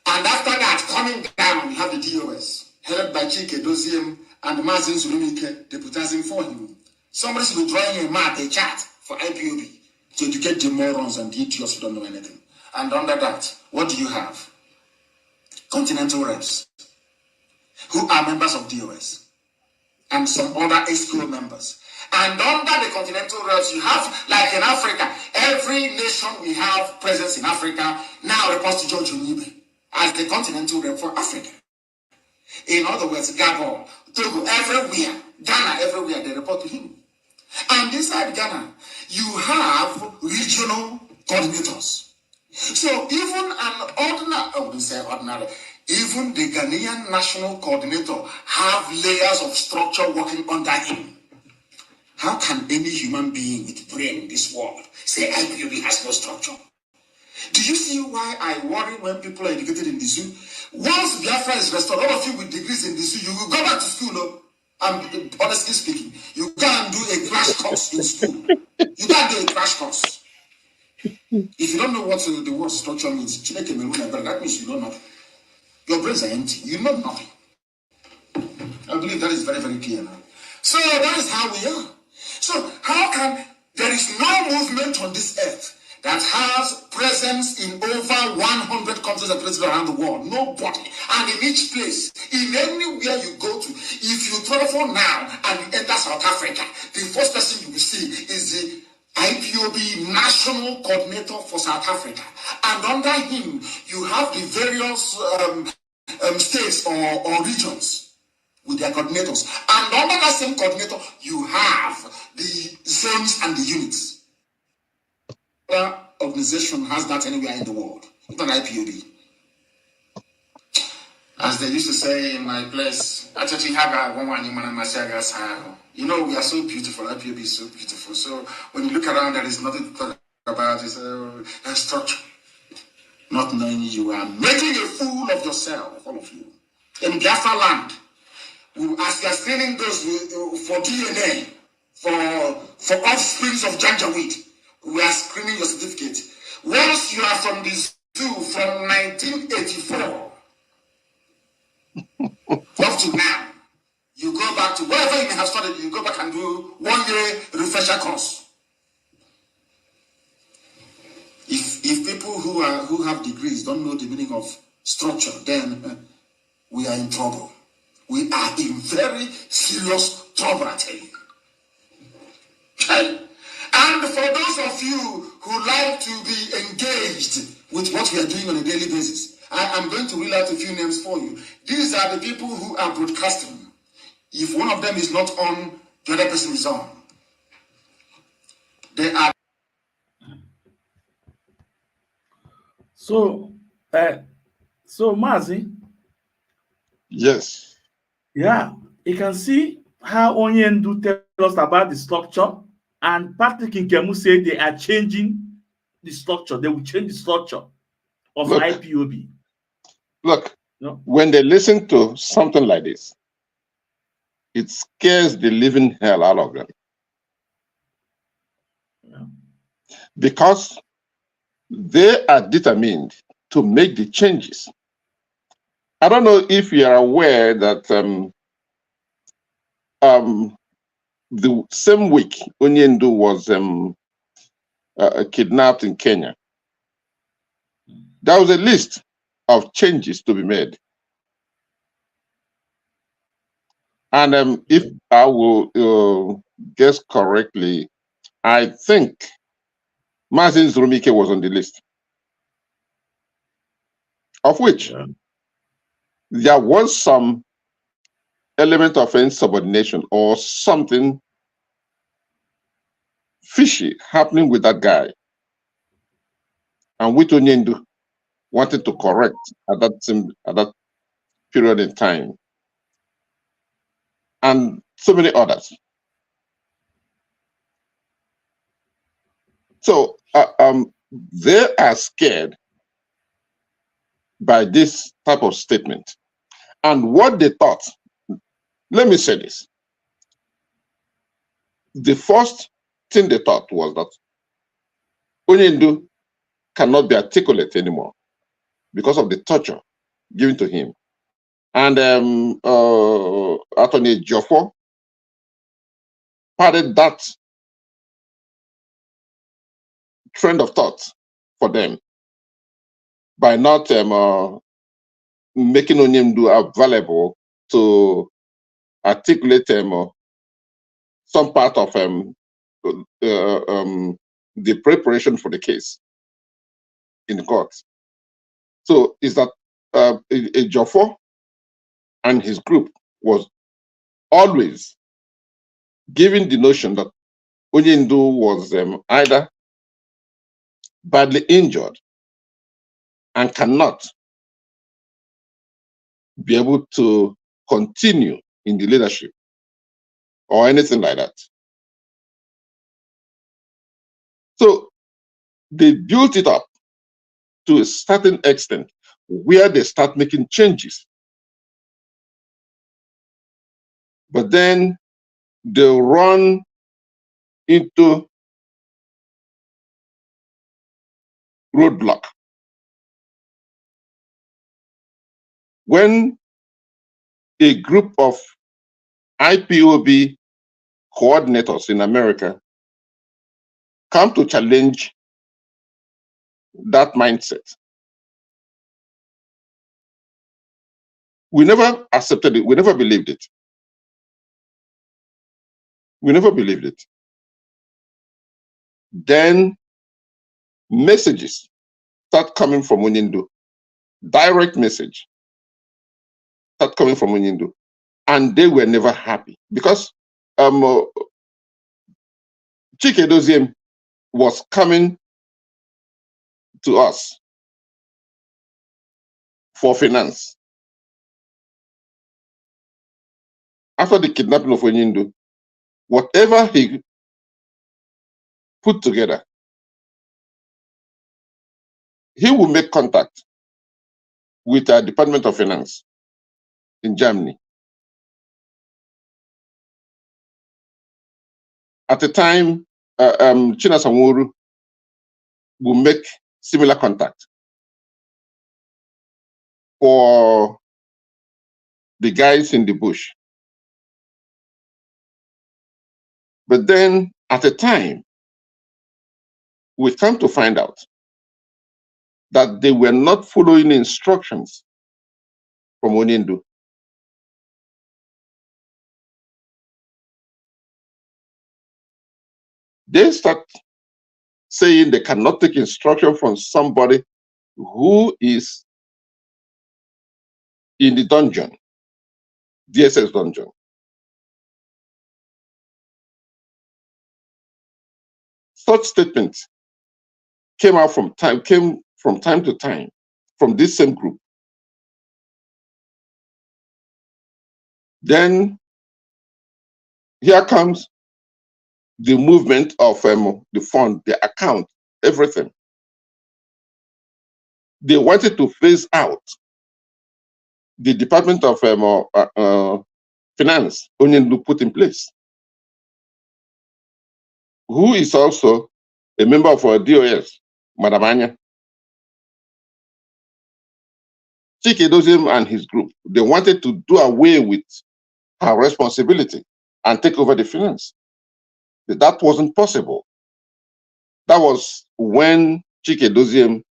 A: And after that, coming down, we have the DOS, headed by Chike Edoziem and Mazi Nnamdi deputizing for him. Somebody should be drawing a map, a chart for IPOB to educate the morons and the idiots who don't know anything. And under that, what do you have? Continental reps, who are members of DOS, and some other ESCO members. And under the continental reps, you have, like in Africa, every nation we have presence in Africa now reports to George Onibe as the continental rep for Africa. In other words, Gabon, Togo, everywhere, Ghana, everywhere, they report to him. And inside Ghana, you have regional coordinators. So even even the Ghanaian national coordinator have layers of structure working under him. How can any human being with brain in this world say IPOB has no structure? Do you see why I worry when people are educated in the zoo? Once Biafra is restored, all of you with degrees in the zoo, you will go back to school. No? Honestly speaking, you can't do a crash course in school. You can't do a crash course. If you don't know what the word structure means, that means you don't know. Your brains are empty. You know nothing. I believe that is very, very clear now. So that is how we are. So how can there is no movement on this earth that has presence in over 100 countries and places around the world. Nobody. And in each place, in anywhere you go to, if you travel now and you enter South Africa, the first person you will see is the IPOB National Coordinator for South Africa. And under him, you have the various states or regions with their coordinators. And under that same coordinator, you have the zones and the units. Other organization has that anywhere in the world, even IPOB. As they used to say in my place, you know, we are so beautiful, IPOB is so beautiful. So when you look around, there is nothing to talk about, it's a structure. Not knowing you are making a fool of yourself, all of you. In Biafra land, as you are screening those for DNA, for offsprings of janjaweed, we are screening your certificate. Once you are from this zoo from 1984 up to now, you go back to wherever you may have studied, you go back and do 1 year refresher course. If people who have degrees don't know the meaning of structure, then we are in trouble. We are in very serious trouble, I tell you. And for those of you who like to be engaged with what we are doing on a daily basis, I am going to read out a few names for you. These are the people who are broadcasting. If one of them is not on, the other person is on. They are.
B: So Mazi.
C: Yes.
B: Yeah, you can see how Onyendu tell us about the structure, and Patrick Nkemu said they are changing the structure. They will change the structure of IPOB.
C: Look,
B: no?
C: When they listen to something like this, it scares the living hell out of them.
B: Yeah.
C: Because they are determined to make the changes. I don't know if you are aware that the same week Onyendu was kidnapped in Kenya, there was a list of changes to be made. And if I will guess correctly, I think Mazi Nzurumike was on the list, of which there was some element of insubordination or something fishy happening with that guy, and which Onyendu wanted to correct at that period in time, and so many others. So they are scared by this type of statement. And what they thought, let me say this. The first thing they thought was that Onyendu cannot be articulate anymore because of the torture given to him. And Attorney Joffo parted that trend of thought for them by not making Onyendu available to articulate some part of the preparation for the case in the court. So is that Joffo and his group was always giving the notion that Onyendu was either badly injured and cannot be able to continue in the leadership or anything like that. So they built it up to a certain extent where they start making changes. But then they run into roadblock. When a group of IPOB coordinators in America come to challenge that mindset. We never accepted it. We never believed it. We never believed it. Then messages start coming from Onyindu. Direct message start coming from Onyindu. And they were never happy because Chike Doziem was coming to us for finance. After the kidnapping of Onyindu, whatever he put together, he will make contact with our Department of Finance in Germany. At the time, China Samuru will make similar contact for the guys in the bush. But then at the time, we come to find out that they were not following instructions from Onyindu. They start saying they cannot take instruction from somebody who is in the dungeon, DSS dungeon. Such statements came from time to time from this same group. Then here comes the movement of the fund, the account, everything. They wanted to phase out the Department of Finance Onyindu put in place, who is also a member of our DOS, Madam Anya. Chike Doziem and his group, they wanted to do away with her responsibility and take over the finance. But that wasn't possible. That was when Chike Doziem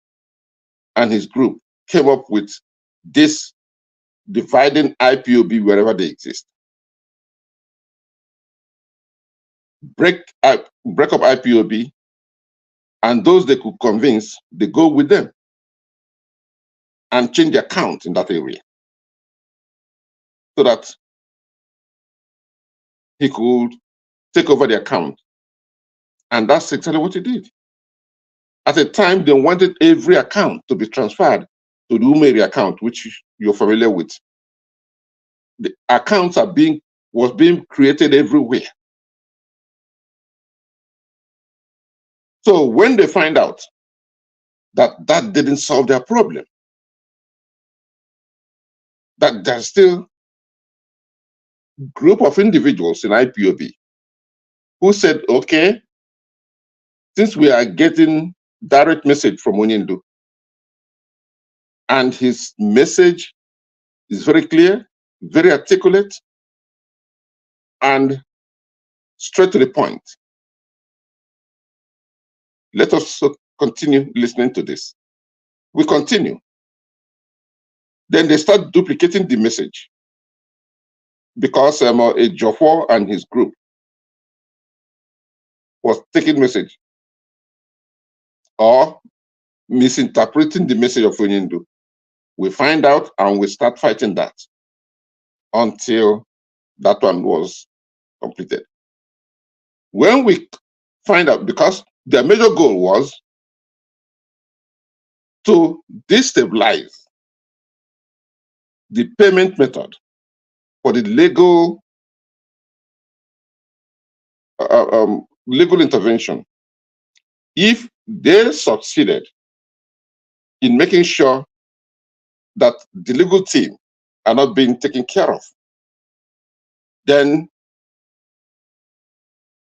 C: and his group came up with this dividing IPOB wherever they exist. Break up IPOB, and those they could convince, they go with them and change the account in that area so that he could take over the account. And that's exactly what he did. At the time, they wanted every account to be transferred to the Umeri account, which you're familiar with. The accounts was being created everywhere. So when they find out that that didn't solve their problem, that there's still a group of individuals in IPOB who said, okay, since we are getting direct message from Onyindu, and his message is very clear, very articulate, and straight to the point, let us continue listening to this. We continue. Then they start duplicating the message because Ejiofor and his group was taking message or misinterpreting the message of Onyindu. We find out and we start fighting that until that one was completed. When we find out, because their major goal was to destabilize the payment method for the legal intervention. If they succeeded in making sure that the legal team are not being taken care of, then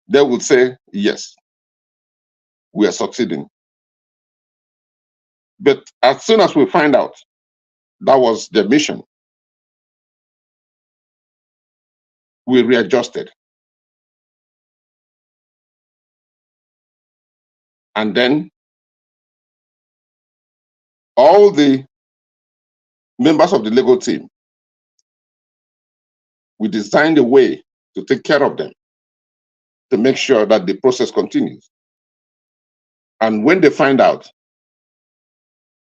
C: they would say, yes, we are succeeding. But as soon as we find out that was their mission, we readjusted. And then all the members of the legal team, we designed a way to take care of them, to make sure that the process continues. And when they find out,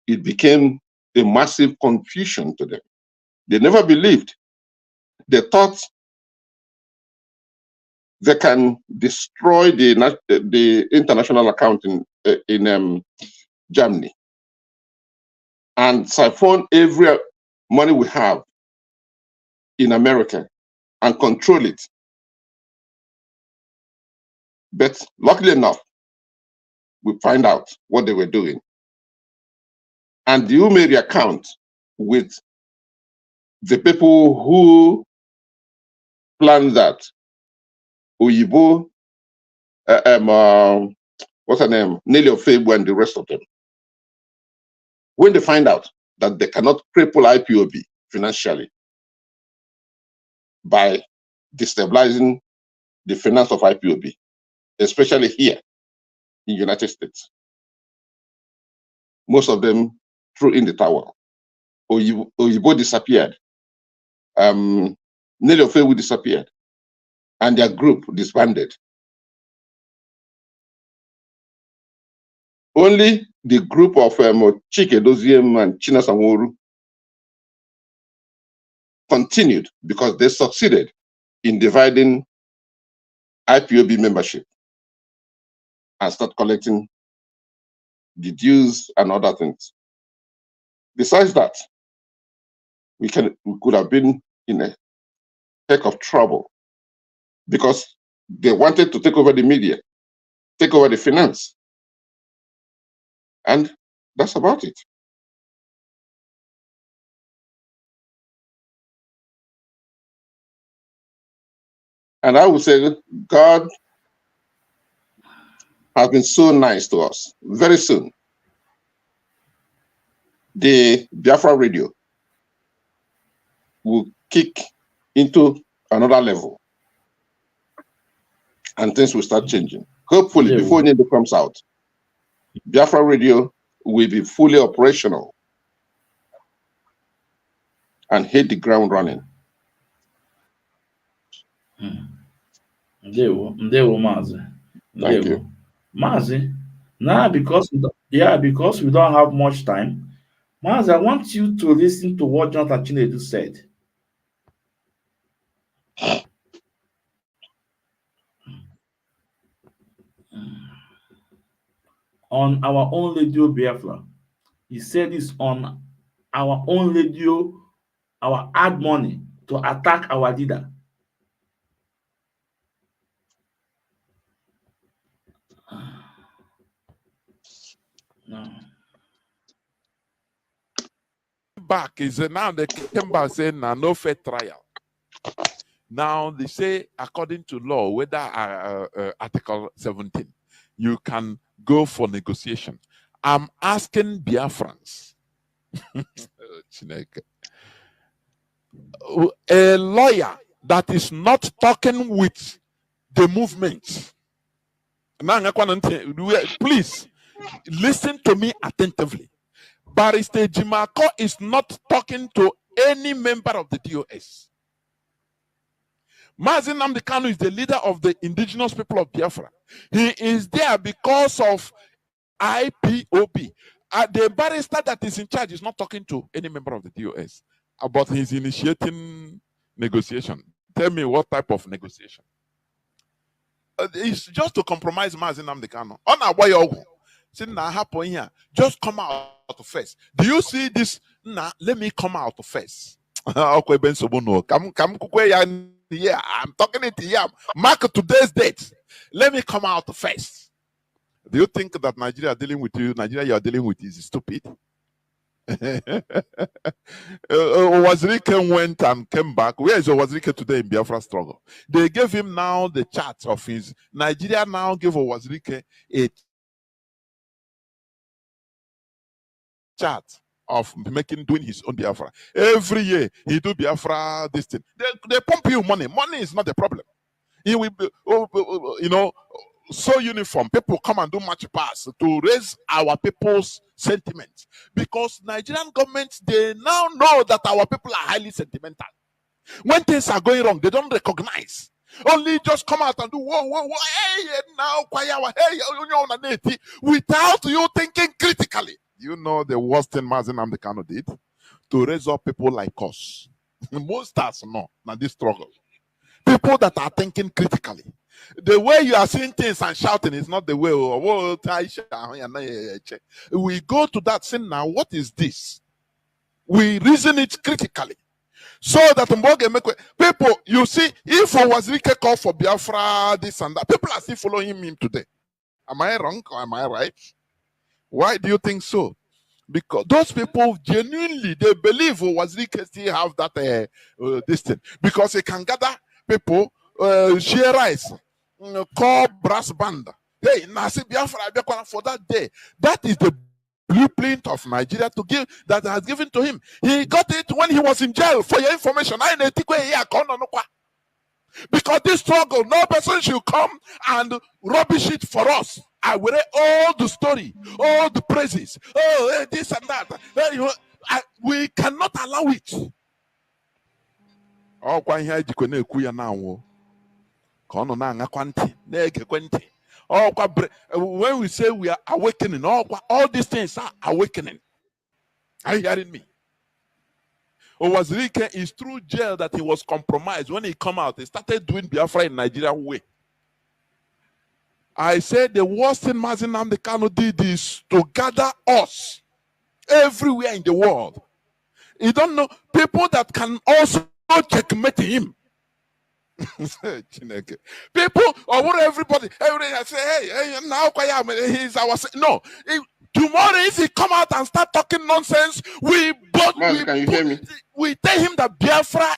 C: it became a massive confusion to them. They never believed. They thought they can destroy the international account in Germany and siphon every money we have in America and control it. But luckily enough, we find out what they were doing. And you made the account with the people who planned that. Oyibo, what's her name? Nelly Ofebu and the rest of them. When they find out that they cannot cripple IPOB financially by destabilizing the finance of IPOB, especially here in the United States, most of them threw in the towel. Oyibo disappeared. Nelly Ofebu disappeared. And their group disbanded. Only the group of Chike Doziem and China Sanworu continued because they succeeded in dividing IPOB membership and start collecting the dues and other things. Besides that, we could have been in a heck of trouble because they wanted to take over the media, take over the finance. And that's about it. And I would say God has been so nice to us. Very soon, the Biafra radio will kick into another level and things will start changing. Hopefully, before Nindo comes out, Biafra radio will be fully operational and hit the ground running.
B: Mazi.
C: Thank you.
B: Mazi, now because we don't have much time, Mazi, I want you to listen to what Jonathan Chinedu said. On our own radio Biafra. He said this on our own radio, our ad money to attack our leader. No.
E: Back is now they came back saying no fair trial. Now they say according to law, whether Article 17, you can go for negotiation. I'm asking Biafrans, a lawyer that is not talking with the movement. Please listen to me attentively. Barrister Jimako is not talking to any member of the DOS. Mazi Nnamdi Kanu is the leader of the indigenous people of Biafra. He is there because of IPOB. The barrister that is in charge is not talking to any member of the DOS, but he's initiating negotiation. Tell me what type of negotiation? It's just to compromise Mazi Nnamdi Kanu. On our way, just come out first. Do you see this? Nah, let me come out first. Yeah, I'm talking it here. Mark today's date. Let me come out first. Do you think that Nigeria dealing with you? Nigeria you are dealing with is stupid. Owazirike went and came back. Where is Owazirike today in Biafra struggle? They gave him now the chart of his. Nigeria now gave Owazirike a chart of doing his own Biafra. Every year he do Biafra this thing. They pump you money. Money is not the problem. He will be, so uniform. People come and do march pass to raise our people's sentiments, because Nigerian government, they now know that our people are highly sentimental. When things are going wrong, they don't recognize. Only just come out and do whoa, whoa, whoa, hey, now, hey, without you thinking critically. You know the worst thing Mazi Nnamdi Kanu did? To raise up people like us. Most stars know now this struggle. People that are thinking critically. The way you are seeing things and shouting is not the way. We go to that saying, now what is this? We reason it critically. So that people, you see, if Wazirike call for Biafra, this and that, people are still following him today. Am I wrong or am I right? Why do you think so? Because those people genuinely, they believe Wazirike still have that this thing. Because he can gather people, share rice, call brass band. Hey, Nasi Biafra for that day. That is the blueprint of Nigeria to give that has given to him. He got it when he was in jail. For your information, because this struggle, no person should come and rubbish it for us. I will read all the story, all the praises, this and that. We cannot allow it. When we say we are awakening, all these things are awakening. Are you hearing me? Wazirike is through jail that he was compromised. When he come out, he started doing Biafra in Nigeria way. I said the worst thing Mazi Nnamdi Kanu did is to gather us everywhere in the world. You don't know people that can also checkmate him. People or everybody say, hey, now he's our no. Tomorrow, if he come out and start talking nonsense, we tell him that Biafra.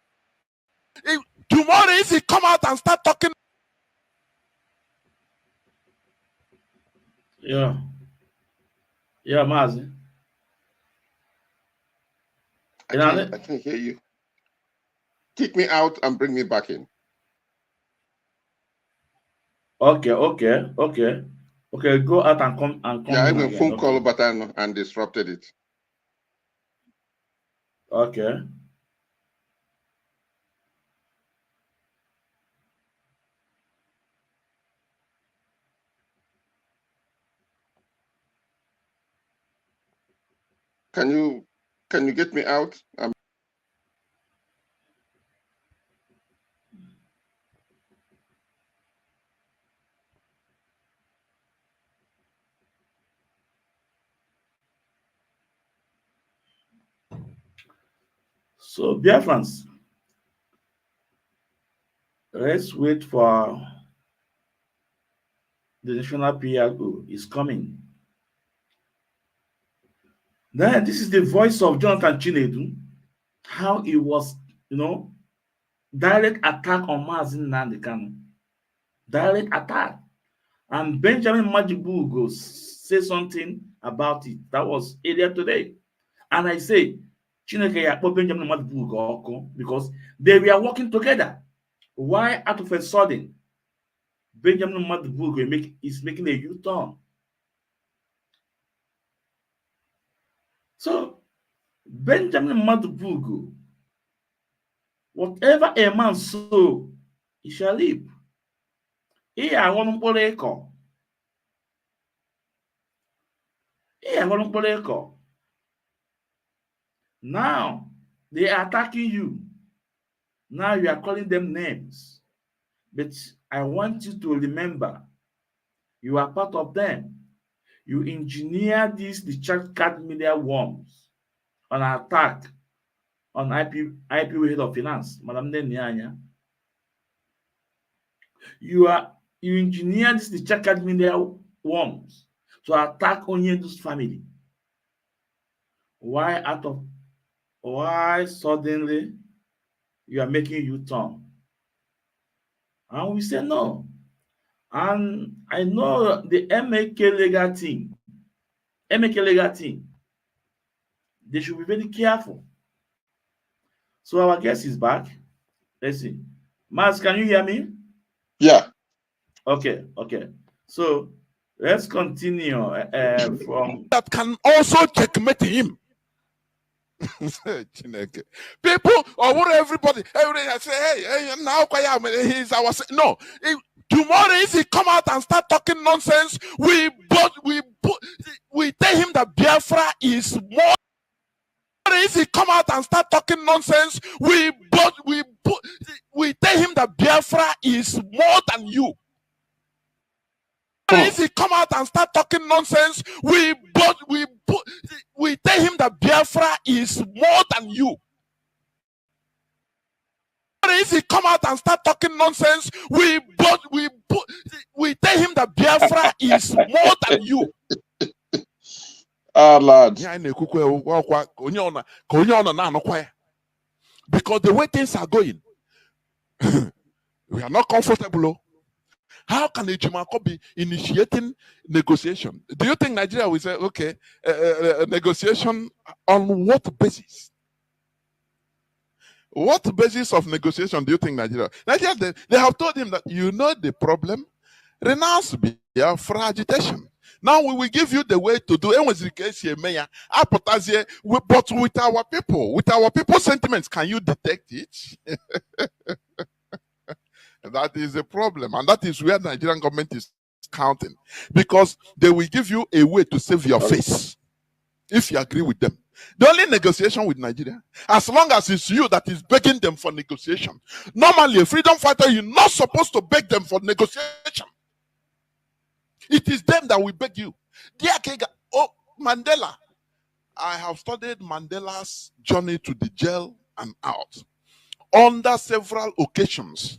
E: Tomorrow, if he come out and start talking,
B: yeah, Mazi.
C: I can't hear you. Kick me out and bring me back in.
B: Okay. Go out and come
C: Yeah, I have a
B: again.
C: phone call button and disrupted it.
B: Okay.
C: Can you get me out?
B: So, Biafrans, let's wait for the national PRO is coming. Then this is the voice of Jonathan Chinedu, how it was, direct attack on Mazi Nnamdi Kanu. Direct attack. And Benjamin Majibugo say something about it. That was earlier today. And I say, Chineke yakpo Benjamin Majibugo because they were working together. Why out of a sudden Benjamin Majibugo is making a U-turn? So Benjamin Majibugo, whatever a man sow, he shall reap. Now they are attacking you. Now you are calling them names. But I want you to remember, you are part of them. You engineer the chat card media worms on attack on IP head of finance, Madam Nenyanya. You engineer the chat card media worms to attack Onyedu's family. Why suddenly you are making U-turn? And we say no. And I know the MAK legal team, they should be very careful. So our guest is back. Let's see. Maz, can you hear me?
C: Yeah.
B: Okay. So let's continue from
E: that can also checkmate him. People or what everybody say, hey, now he's our no. Tomorrow if he come out and start talking nonsense, we tell him that Biafra is more. If he come out and start talking nonsense, we tell him that Biafra is more than you. If he come out and start talking nonsense, we tell him that Biafra is more than you. If he come out and start talking nonsense, we tell him that Biafra is more than you.
C: Oh Lord.
E: Because the way things are going, we are not comfortable. How can a Jumako be initiating negotiation? Do you think Nigeria will say, okay, negotiation on what basis? What basis of negotiation do you think Nigeria? Nigeria, they have told him that you know the problem, renounce Biafra agitation. Now we will give you the way to do it. But with our people's sentiments, can you detect it? That is a problem, and that is where the Nigerian government is counting, because they will give you a way to save your face if you agree with them. The only negotiation with Nigeria, as long as it's you that is begging them for negotiation. Normally, a freedom fighter, you're not supposed to beg them for negotiation. It is them that will beg you. Dear Kega, oh, Mandela. I have studied Mandela's journey to the jail and out. Under several occasions,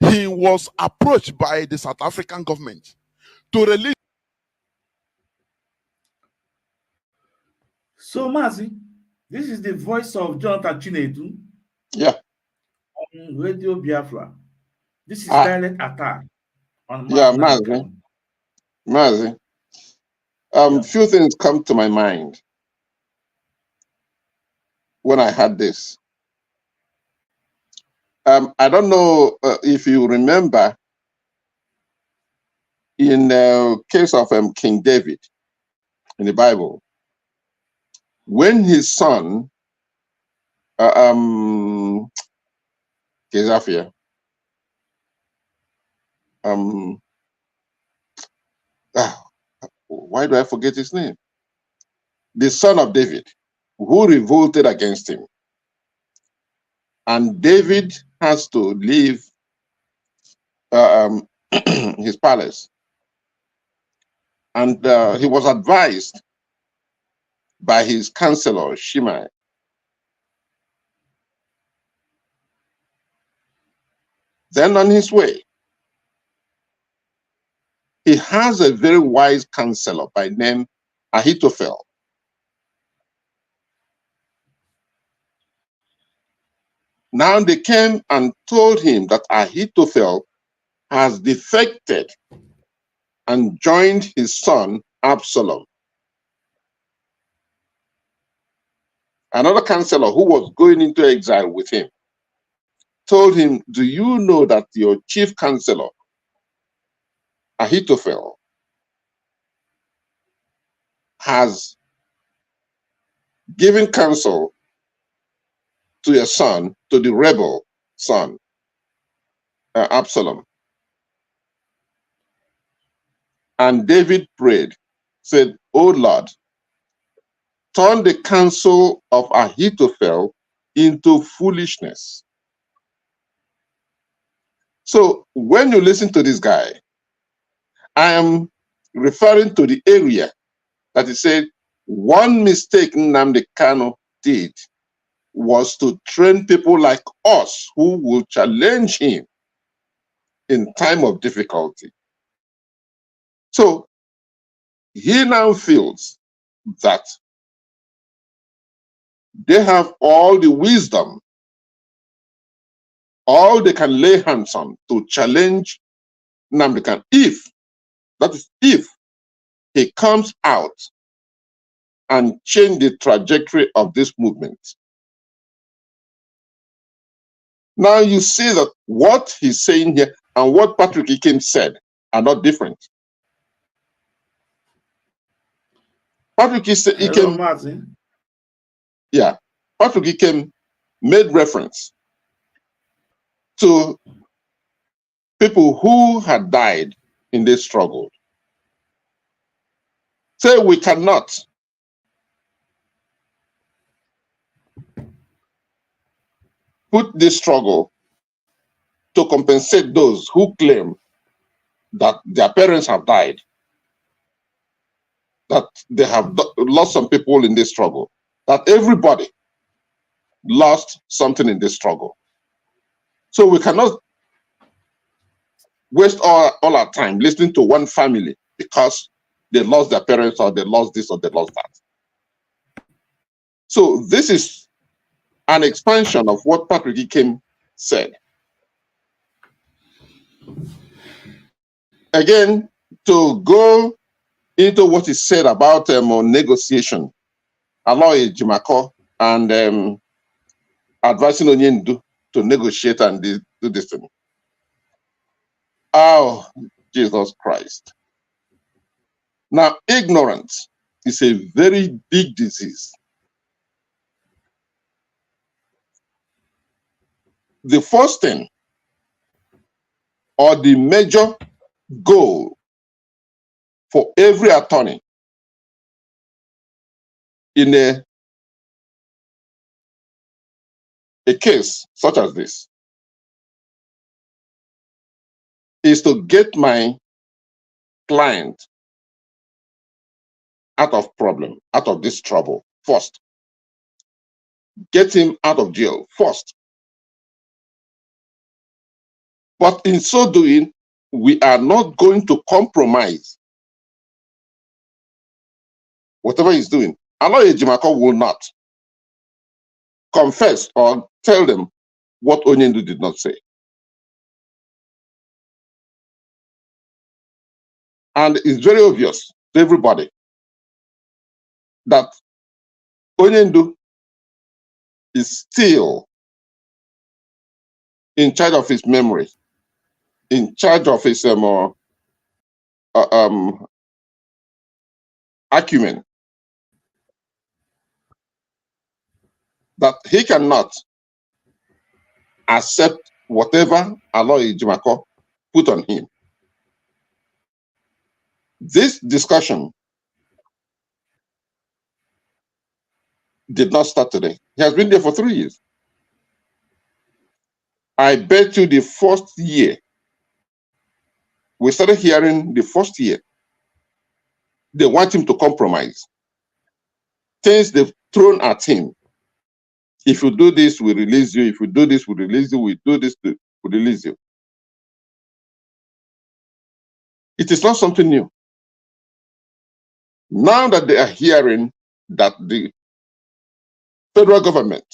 E: he was approached by the South African government to release.
B: So Mazi, this is the voice of Jonathan Chinedu.
C: Yeah.
B: On Radio Biafra. This is direct attack on
C: Mazi. Mazi. Few things come to my mind when I had this. I don't know if you remember in the case of King David in the Bible, when his son, Kezafia, why do I forget his name? The son of David, who revolted against him. And David has to leave his palace. And he was advised by his counselor, Shimei. Then on his way, he has a very wise counselor by name Ahithophel. Now they came and told him that Ahithophel has defected and joined his son Absalom. Another counselor who was going into exile with him told him, do you know that your chief counselor, Ahithophel, has given counsel to your son, to the rebel son, Absalom? And David prayed, said, "O Lord, turn the counsel of Ahithophel into foolishness." So when you listen to this guy, I am referring to the area that he said one mistake Nnamdi Kanu did was to train people like us who will challenge him in time of difficulty. So he now feels that they have all the wisdom, all they can lay hands on to challenge Nnamdi Kanu, if he comes out and change the trajectory of this movement. Now you see that what he's saying here and what Patrick Ikem said are not different. Patrick
B: Hello, Mazi.
C: Yeah, Patrick Ikem made reference to people who had died in this struggle. Say we cannot put this struggle to compensate those who claim that their parents have died, that they have lost some people in this struggle, that everybody lost something in this struggle. So we cannot waste all our time listening to one family because they lost their parents or they lost this or they lost that. So this is an expansion of what Patrick Ikem said. Again, to go into what is said about negotiation, Aloy Jimako and advising Onyendu to negotiate and do this thing. Oh, Jesus Christ. Now, ignorance is a very big disease. The first thing or the major goal for every attorney in a case such as this is to get my client out of problem, out of this trouble first. Get him out of jail first. But in so doing, we are not going to compromise whatever he's doing. Aloy Ejimako will not confess or tell them what Onyendu did not say. And it's very obvious to everybody that Onyendu is still in charge of his memory, in charge of his acumen, that he cannot accept whatever Aloy Ejimako put on him. This discussion did not start today. He has been there for 3 years. I bet you the first year, we started hearing the first year, they want him to compromise. Things they've thrown at him. If you do this, we release you. If you do this, we release you. We do this, we release you. It is not something new. Now that they are hearing that the federal government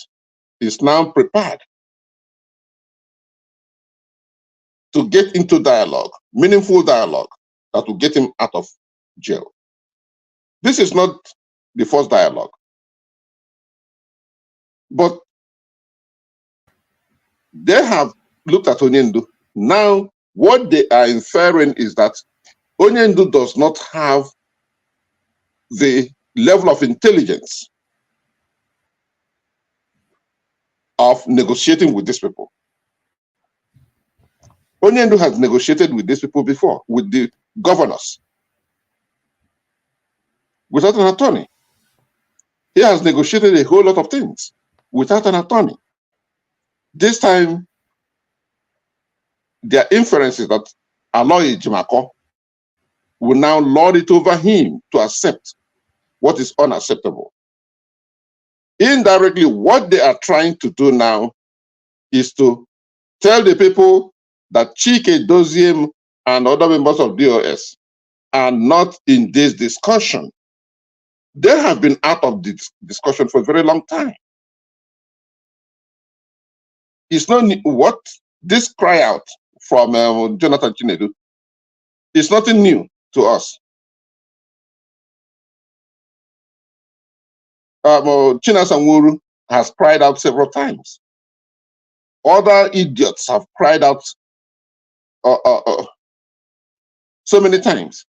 C: is now prepared to get into dialogue, meaningful dialogue, that will get him out of jail. This is not the first dialogue. But they have looked at Onyendu. Now, what they are inferring is that Onyendu does not have the level of intelligence of negotiating with these people. Onyendu has negotiated with these people before, with the governors, without an attorney. He has negotiated a whole lot of things without an attorney. This time, their inference is that Aloy Ejimako will now lord it over him to accept what is unacceptable. Indirectly, what they are trying to do now is to tell the people that Chike Doziem and other members of DOS are not in this discussion. They have been out of this discussion for a very long time. It's not what this cry out from Jonathan Chinedu is nothing new to us. Chinasamwuru has cried out several times. Other idiots have cried out so many times.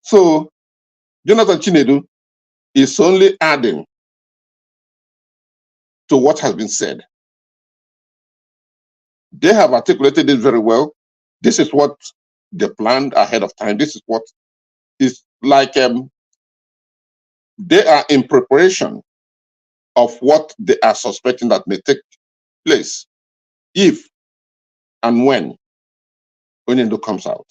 C: So Jonathan Chinedu is only adding to what has been said. They have articulated it very well. This is what they planned ahead of time. This is what is like they are in preparation of what they are suspecting that may take place if and when Onyendo comes out.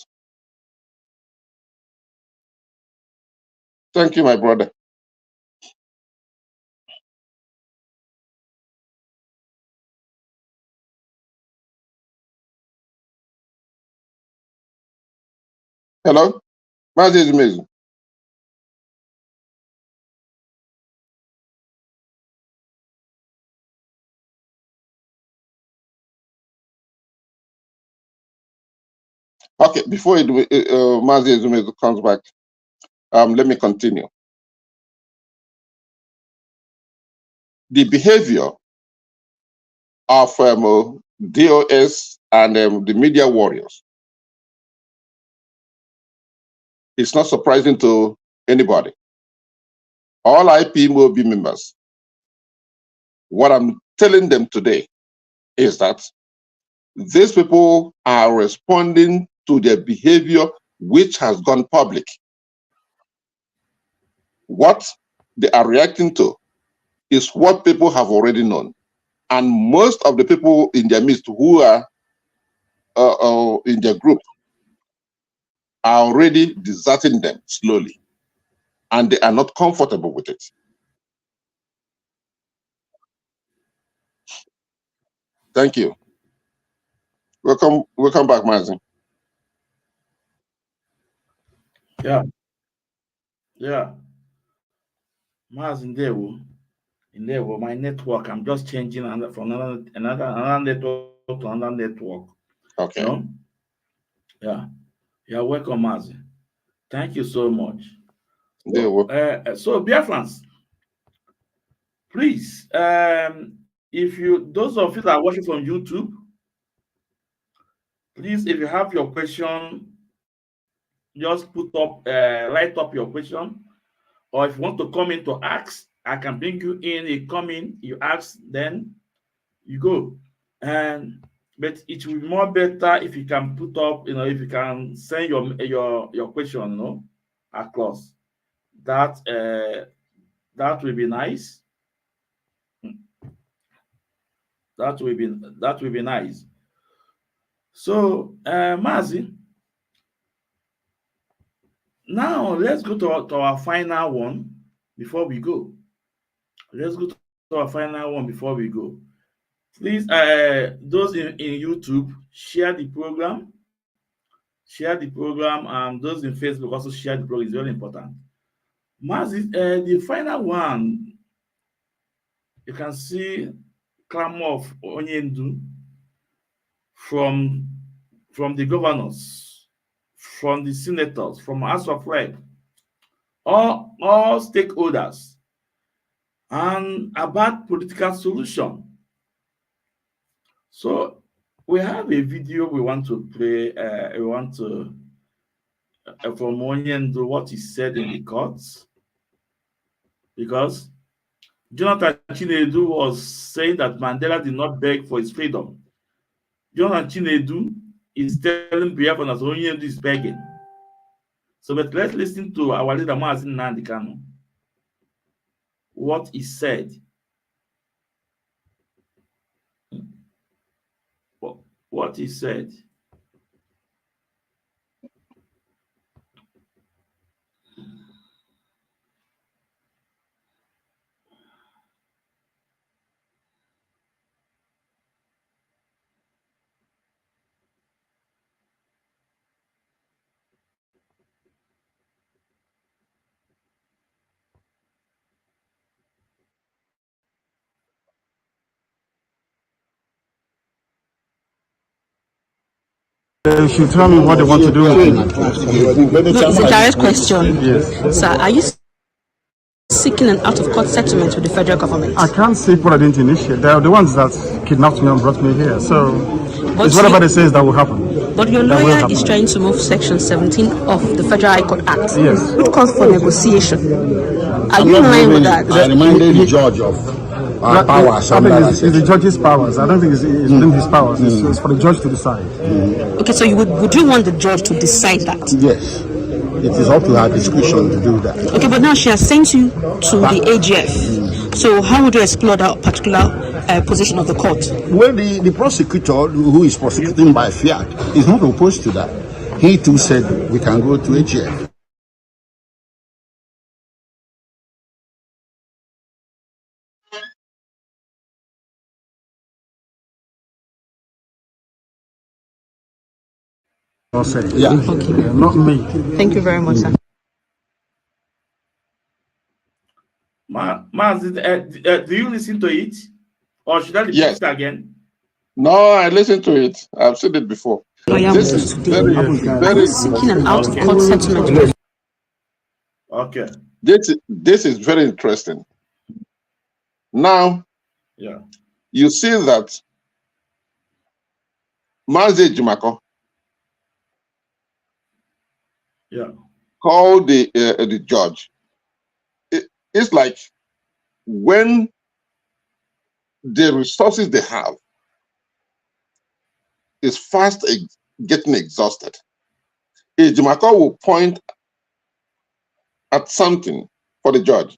C: Thank you, my brother. Hello? Mazi is amazing. Okay, before Mazi Ezumezu comes back, let me continue. The behavior of DOS and the media warriors is not surprising to anybody. All IPMOB members, what I'm telling them today is that these people are responding to their behavior which has gone public. What they are reacting to is what people have already known. And most of the people in their midst who are in their group are already deserting them slowly. And they are not comfortable with it. Thank you. Welcome back, Mazi.
B: Yeah. Mazi, in there, my network, I'm just changing from another network to another network.
C: Okay.
B: You know? Yeah. You're welcome, Mazi. Thank you so much. So Biafrans, please, if those of you that are watching from YouTube, please, if you have your question, just write up your question. Or if you want to come in to ask, I can bring you in. You come in, you ask, then you go. But it will be more better if you can put up, if you can send your question, across. That will be nice. That will be nice. So, Mazi, now let's go to our final one before we go. Let's go to our final one before we go. Please, those in YouTube, share the program. Share the program, and those in Facebook also share the program. It's very important. Mazi, the final one, you can see clamor of Onyendo from the governors, from the senators, from House of Rep, all stakeholders, and about political solution. So we have a video we want to play. We want to from Onyendo what he said in the courts, because Jonathan Chinedu was saying that Mandela did not beg for his freedom. Jonathan Chinedu is telling Biafrans that Onyendo is begging. So, but let's listen to our leader Mazi Nnamdi Kanu, what he said. What he said.
F: They should tell me what they want to do with
G: No, it's a direct question.
F: Yes.
G: Sir, are you seeking an out-of-court settlement with the federal government?
F: I can't seek what I didn't initiate. They are the ones that kidnapped me and brought me here. So it's whatever they say that will happen.
G: But your lawyer is trying to move Section 17 of the Federal High Court Act,
F: Yes.
G: which calls for negotiation. Are you in line with that?
H: I reminded the judge of powers.
F: I think it's the judge's powers. I don't think it's within his powers. It's for the judge to decide.
G: Okay, so would you want the judge to decide that?
H: Yes. It is up to her discretion to do that.
G: Okay, but now she has sent you to the AGF. So how would you explore that particular position of the court?
H: Well, the prosecutor who is prosecuting by fiat is not opposed to that. He too said we can go to AGF. Yeah.
G: Okay.
F: Not me.
G: Thank you very much, sir.
B: Mazi, do you listen to it? Or should I repeat
C: Yes.
B: it again?
C: No, I listened to it. I've seen it before. This is very
G: Seeking an out-of-court settlement.
B: Okay.
C: this is very interesting. Now,
B: Yeah.
C: you see that Mazi Jumako
B: Yeah.
C: called the judge. It's like when the resources they have is fast getting exhausted, Jumako will point at something for the judge.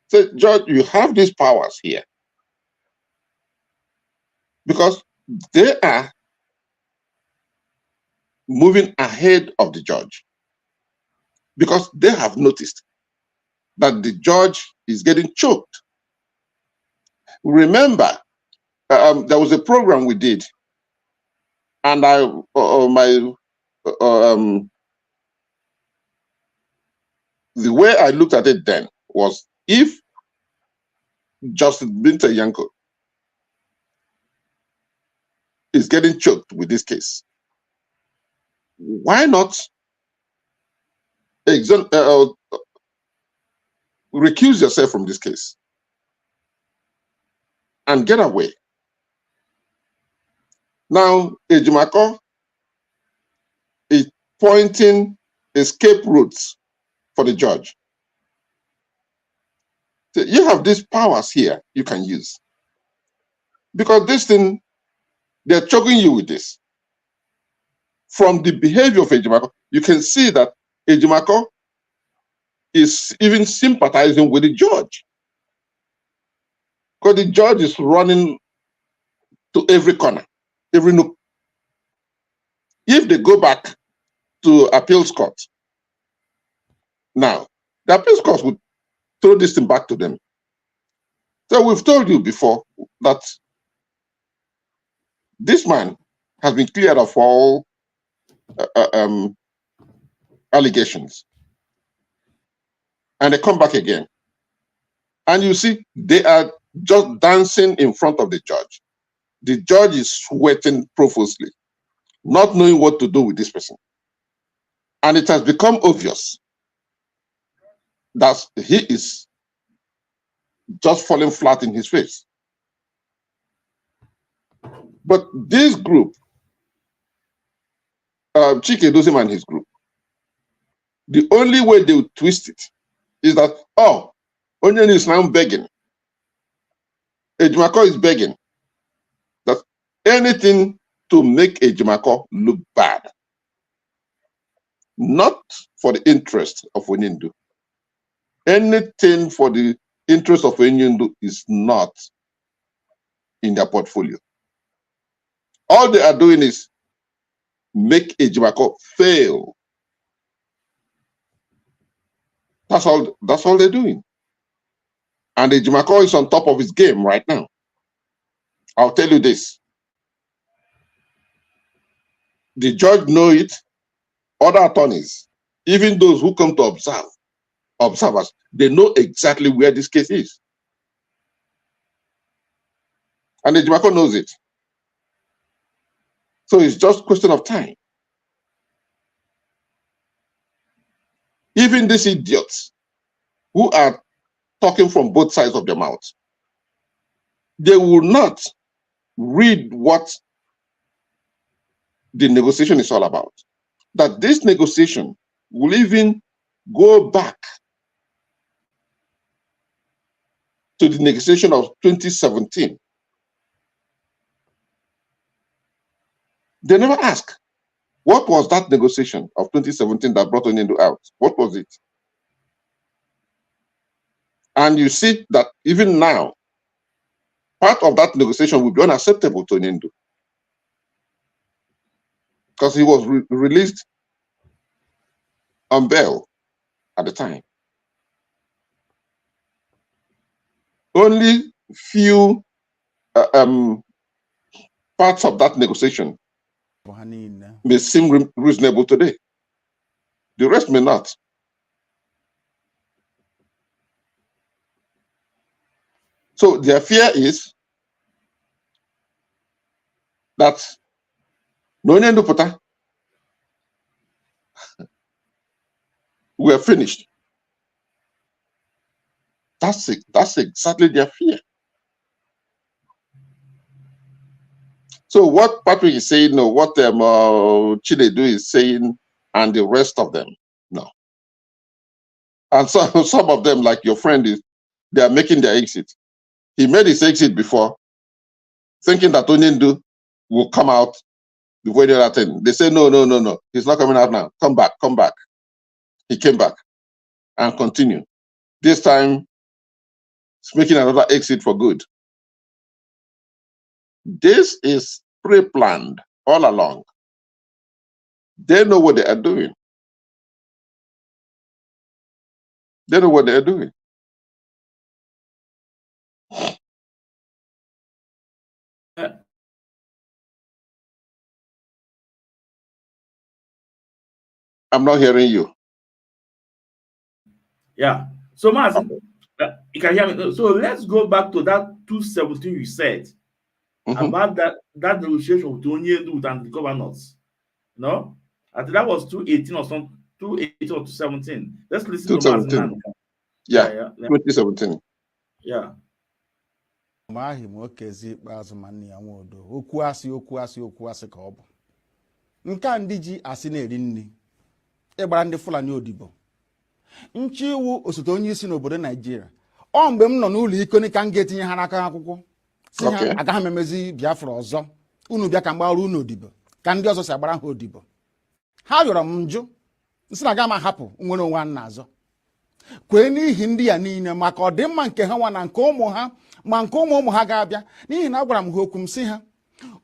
C: Say, Judge, you have these powers here. Because they are moving ahead of the judge. Because they have noticed that the judge is getting choked. Remember, there was a program we did, and the way I looked at it then was, if Justice Binta Yanko is getting choked with this case, why not recuse yourself from this case and get away? Now, Ejimako is pointing escape routes for the judge. So you have these powers here you can use. Because this thing, they're choking you with this. From the behavior of Ejimako, you can see that Ejimako is even sympathizing with the judge. Because the judge is running to every corner, every nook. If they go back to appeals court, now, the appeals court would throw this thing back to them. So we've told you before that this man has been cleared of all allegations. And they come back again. And you see, they are just dancing in front of the judge. The judge is sweating profusely, not knowing what to do with this person. And it has become obvious that he is just falling flat in his face. But this group, Chike Dozima and his group, the only way they would twist it is that, oh, Onion is now begging. Ejimako is begging that anything to make Ejimako look bad, not for the interest of Onyindu. Anything for the interest of Onyindu is not in their portfolio. All they are doing is make Ejimako fail. That's all they're doing. And Ejimako is on top of his game right now. I'll tell you this. The judge knows it, other attorneys, even those who come to observers, they know exactly where this case is. And Ejimako knows it. So it's just a question of time. Even these idiots who are talking from both sides of their mouth, they will not read what the negotiation is all about. That this negotiation will even go back to the negotiation of 2017. They never ask, what was that negotiation of 2017 that brought Nnamdi out? What was it? And you see that even now, part of that negotiation will be unacceptable to Nnamdi because he was released on bail at the time. Only few parts of that negotiation may seem reasonable today. The rest may not. So their fear is that no Nnamdi Pụta, we are finished. That's it. That's exactly their fear. So what Patrick is saying, no, what Chinedu is saying, and the rest of them, no. And so, some of them, like your friend, they are making their exit. He made his exit before, thinking that Nnamdi will come out before the other thing. They say, no, no, no, no. He's not coming out now. Come back, come back. He came back and continued. This time, he's making another exit for good. This is pre-planned all along. They know what they are doing. They know what they are doing. I'm not hearing you.
B: Yeah. So, Mazi, you can hear me. So let's go back to that 217 you said about that negotiation with Nnamdi and the governors. No, I think that was 218 or something, 218 or 217. Let's listen to Mazi.
C: Yeah, 2017.
B: Yeah.
I: Mahi mwokezi ikpeazụ manne ya nwodo okwu asị ka ọ bụ nke ndị ji asị na-eri nri ịgbara ndị Fulani odibo nchi iwu osote onye isi n'obodo Naijiria ọ mgbe m nọ n'ụlọ ikoni ka m ga-etinye ha n'aka akwụkwọ si ha agaghị m emezi Biafra ọzọ unu bịa ka m gbara unu odibo ka ndị ọzọ si agbara ha odibo ha rịọrọ m njụ nsị na aga m ahapụ nwere onwe nna azọ kwee n'ihi ndị ya niile maka ọdịmma nke ha nwa na nke ụmụ ha ma nke ụmụ ha ga-abịa n'ihi na agwara m ha okwu m si ha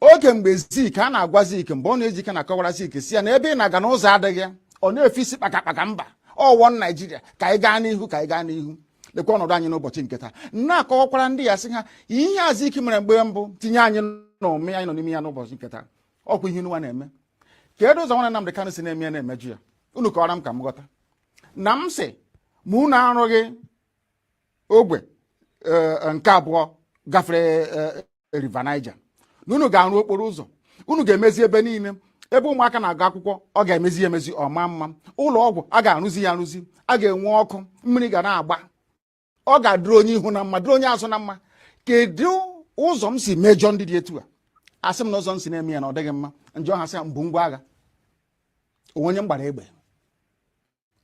I: oge mgbe Zik a na-agwa Zik mgbe ọ na-eji ike na-akọwara Zik si ya na ebe ị na-aga n'ụzọ adịghị ya ọ na-efe isi kpakakpaka mba ọwọ Naijiria ka anyị gaa n'ihu ka anyị gaa n'ihu lekwa ọnọdụ anyị n'ụbọchị nke taa na-akọwakwara ndị ya sị ha ihe a Zik mere mgbe mbụ tinye anyị n'ome anyị nọ n'ime ya n'ụbọchị nke taa ọkwa ihe nwa na-eme kedu ụzọ nwanne Nnamdi Kanu si na-eme ya na-emeju ya unu kọwara m ka m ghọta na m sị ma unu arụghị ogbe nke abụọ gafere River Niger na unu ga-arụ okporo ụzọ unu ga-emezi ebe niile ebe ụmụaka na-agụ akwụkwọ ọ ga-emezi emezi ọma mma ụlọ ọgwụ a ga-arụzi ya arụzi a ga-enwe ọkụ mmiri ga na-agba ọ ga-adịrị onye ihu na mma dịrị onye azụ na mma kedu ụzọ m si mejọ ndị dị etu a asị m na ụzọ m si na-eme ya na ọ dịghị mma njọ ha sị ya mbụ ngwa agha onwenye m gbara egbe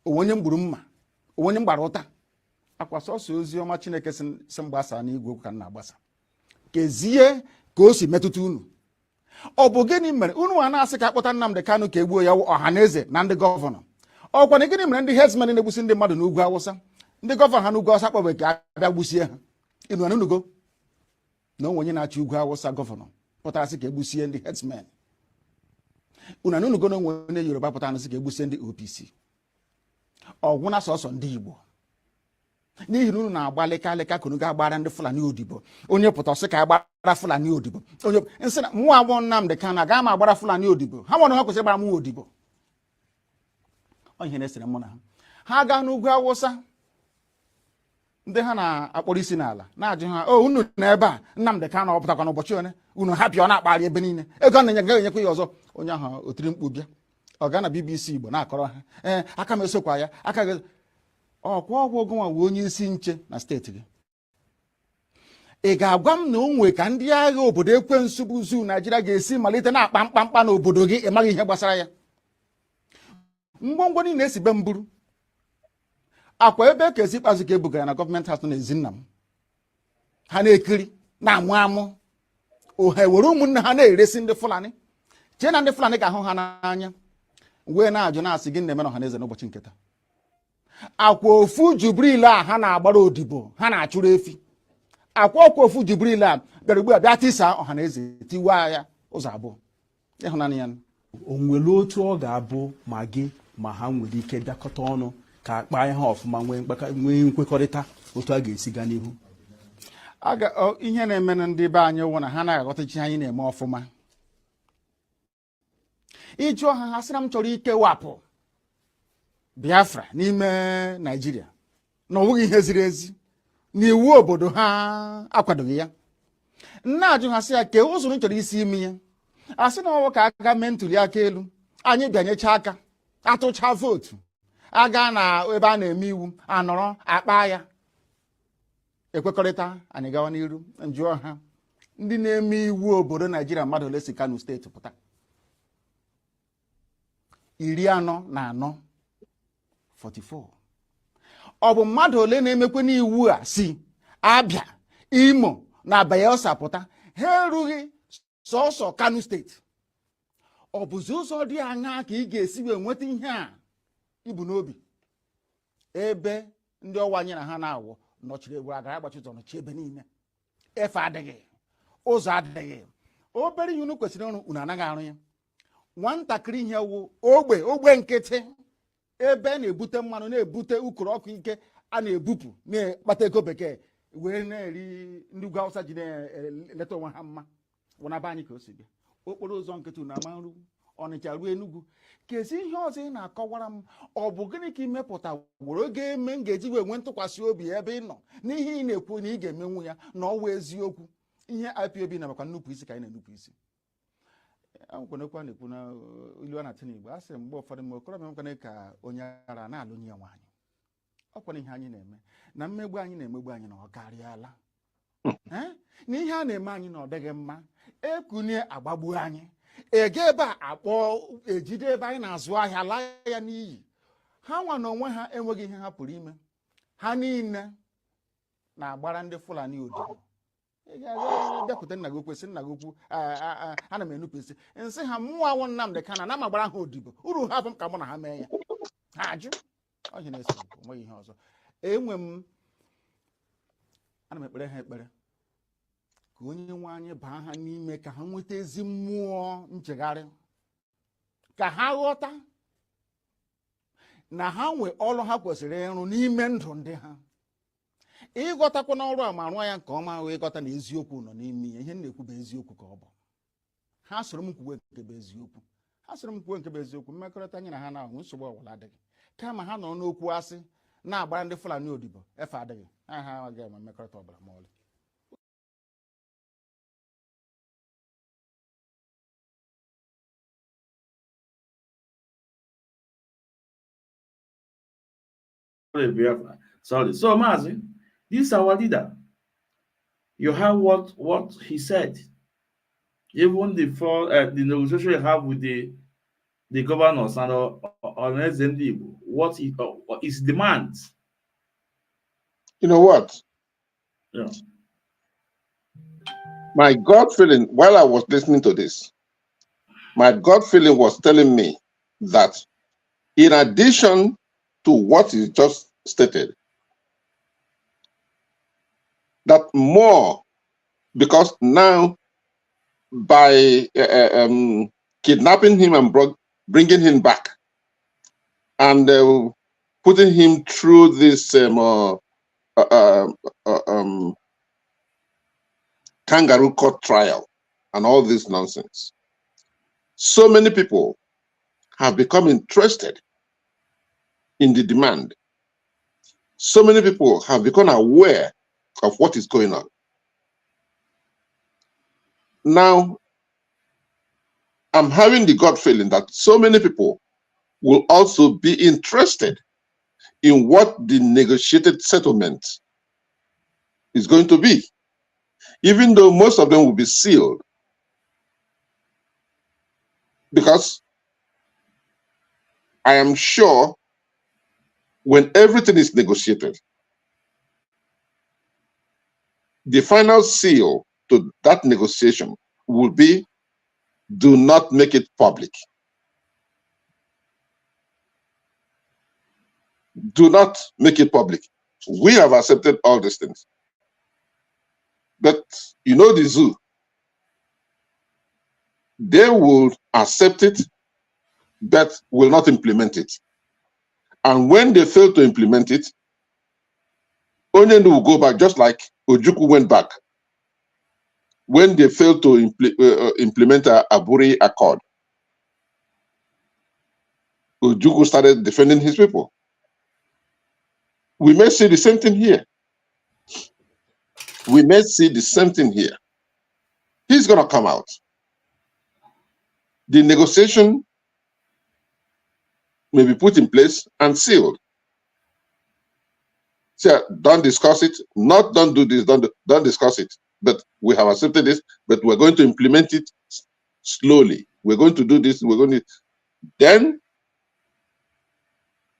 I: onwenye m gburu mma onwenye m gbara ụta akwa sọsọ ozi ọma Chineke si mgbasa n'igwe okwu ka m na-agbasa kezie ka o si metụta unu ọ bụ gịnị mere unu a na-asị ka akpọta Nnamdi Kanu ka egbuo ya ọha na eze na ndị gọvanọ ọkwa na gịnị mere ndị herdsmen na-egbusi ndị mmadụ n'ugwu Awụsa ndị gọvanọ ha n'ugwu Awụsa kpọbe ka abịa gbusie ha inu anunugo na onwe onye na-achị ugwu Awụsa gọvanọ pụtara sị ka egbusie ndị herdsmen unu anunugo na onwe onye Yoruba pụtara sị ka egbusie ndị OPC ọgwụ na sọsọ ndị Igbo n'ihi na unu na-agba leka kunu ga-agbara ndị Fulani odibo onye pụta sị ka agbara Fulani odibo onye nsị na mụ abụ Nnamdi Kanu aga m agbara Fulani odibo ha nwere ha kwesịrị gbara mụ odibo ihe na-esere mụ na ha gaa n'ugwu Awụsa ndị ha na-akpọrọ isi n'ala na-ajụ ha o unu n'ebe a Nnamdi Kanu ọ pụtakwa n'ụbọchị one unu hapịa ọ na-akpagharị ebe niile ego na ga-enyekwa ya ọzọ onye ahụ otiri mkpu bịa ọ gaa na BBC Igbo na-akọrọ ha aka m esokwa ya aka gị ọkwa ọgwụ ogonwa wee onye isi nche na steeti gị ị ga-agwa m na onwe ka ndị agha obodo ekwensu bụ zu Naịjirịa ga-esi malite na-akpa mkpamkpa n'obodo gị ịmaghị ihe gbasara ya. Ngwongwo niile esi be mburu akwa ebe ka esi ikpeazụ ka ebugara na gọọmenti haus n'ezi nna m ha na-ekiri na-amụ amụ ohe were ụmụnne ha na-eresi ndị Fulani chee na ndị Fulani ga-ahụ ha n'anya wee na-ajụ na-asị gị na-eme na ọha na eze n'ụbọchị nketa. Akwa ofu Jubril a ha na-agbara odibo ha na-achụrụ efi akwa ọkwa ofu Jubril a bịara ugbu a bịa tisa ọha na eze tiwa ya ụzọ abụọ. Ịhụnanya ya
F: o nwere otu ọ ga-abụ ma gị ma ha nwere ike bịakọta ọnụ ka akpa ihe ọfụma nwee nkwekọrịta otu a ga-esi gaa n'ihu.
I: Ihe na-eme na ndị be anyị wụ na ha na-aghọtachi anyị na-eme ọfụma. Ịjụ ọha ha sịra m chọrọ ikewapụ Biafra n'ime Naịjirịa na ọ bụghị ihe ziri ezi na iwu obodo ha akwadoghị ya. Nna ajụ ha sị ya kee ụzọ chọrọ isi ime ya asị na ọwụ ka aga mee ntuli aka elu anyị bịanyecha aka atụcha vootu aga na ebe a na-eme iwu anọrọ akpa ya ekwekọrịta anyị gawa n'iru. Njụọ ha ndị na-eme iwu obodo Naịjirịa mmadụ ole si Kanu steeti pụta 44. Ọ bụ mmadụ ole na-emekwe n'iwu a si Abịa, Imo na Bayelsa pụta ha erughị sọsọ Kanu steeti. Ọ bụzi ụzọ dị aṅaa ka ị ga-esi wee nweta ihe a ibu n'obi ebe ndị ọwa anyị na ha na-awụ nọchiri egwu agara agbachi ụzọ nọchi ebe niile efe adịghị ụzọ adịghị obere ihe unu kwesịrị ọrụ unu anaghị arụ ya. Nwatakịrị ihe wụ ogbe nkịtị ebe na-ebute mmanụ na-ebute ukoro ọkụ ike a na-ebupụ na-akpata ego bekee wee na-eri ndị ugwu Awụsa ji na-eleta onwe ha mma wụnaba anyị ka o si bịa. Okporo ụzọ nkịtị na amarụ Ọnịcha ruo Enugu kezi ihe ọzọ ị na-akọwara m ọ bụ gịnị ka imepụta were oge eme m ga-eji wee nwee ntụkwasị obi ebe ị nọ n'ihe ị na-ekwu na ị ga-emenwu ya na ọwa eziokwu. Ihe Ipob na-amakwa nnupụ isi ka anyị na-enupụ isi. Nkwenekwa na-ekwu na ilu a na-atụ n'Igbo a sị mgbe ụfọdụ mgbe okorobịa nwekwana ka onye ara na-alụ nye nwaanyị. Ọ kwana ihe anyị na-eme na mmegbu anyị na-emegbu anyị na ọ karịala na ihe a na-eme anyị na ọ dịghị mma ekunye agbagbuo anyị ege ebe a akpọ ejide ebe anyị na-azụ ahịa laa ya n'iyi. Ha nwa na onwe ha enweghị ihe ha pụrụ ime. Ha niile na-agbara ndị Fulani odibo. Ị ga-aga bịakwute nna gị okwu sị nna gị okwu ana m enupụ isi nsị ha mmụọ awụ Nnamdi Kanu na magbara ha odibo uru ha bụ m ka mụ na ha mee ya ha ajụ ọhịa na-esi onweghị ihe ọzọ. Ana m ekpere ha ekpere ka onye nwe anyị baa ha n'ime ka ha nweta ezi mmụọ nchegharị ka ha ghọta na ha nwee ọrụ ha kwesịrị ịrụ n'ime ndụ ndị ha. Ịghọtakwa n'ọrụ a ma rụọ ya nke ọma wee ịghọta na eziokwu nọ n'ime ihe na-ekwu bụ eziokwu ka ọ bụ. Ha soro m kwuwe nke bụ eziokwu. Ha soro m kwuwe nke bụ eziokwu mmekọrịta anyị na ha na-ahụ nsogbu ọbụla adịghị kama ha nọ n'okwu asị na-agbara ndị Fulani odibo efe adịghị ha agaghị eme mmekọrịta ọbụla ma ọlị.
B: Sorry. So Mazi, this is our leader. You have what he said. Even before the negotiation you have with the governors and what his demands.
C: You know what?
B: Yeah.
C: My gut feeling while I was listening to this, my gut feeling was telling me that in addition to what is just stated, that more, because now by kidnapping him and bringing him back and putting him through this kangaroo court trial and all this nonsense, so many people have become interested in the demand. So many people have become aware of what is going on. Now, I'm having the gut feeling that so many people will also be interested in what the negotiated settlement is going to be. even though most of them will be sealed, because I am sure when everything is negotiated, the final seal to that negotiation will be, do not make it public. Do not make it public. We have accepted all these things. But you know the zoo, they will accept it, but will not implement it. And when they fail to implement it, Onyendu will go back, just like Ojukwu went back when they failed to implement a Aburi Accord. Ojukwu started defending his people. We may see the same thing here. We may see the same thing here. He's going to come out. The negotiation may be put in place and sealed. So don't discuss it, not don't do this, don't discuss it. But we have accepted this, but we're going to implement it slowly. We're going to do this, we're going to. Then,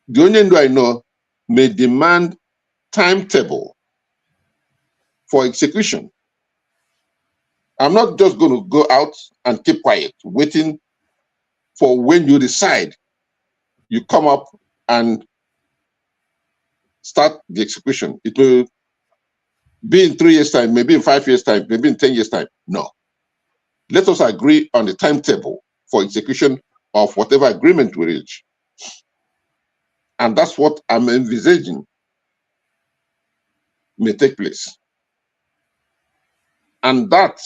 C: the only thing I know may demand timetable for execution. I'm not just going to go out and keep quiet, waiting for when you decide, you come up and start the execution. It will be in 3 years' time, maybe in 5 years' time, maybe in 10 years' time. No. Let us agree on the timetable for execution of whatever agreement we reach. And that's what I'm envisaging may take place. And that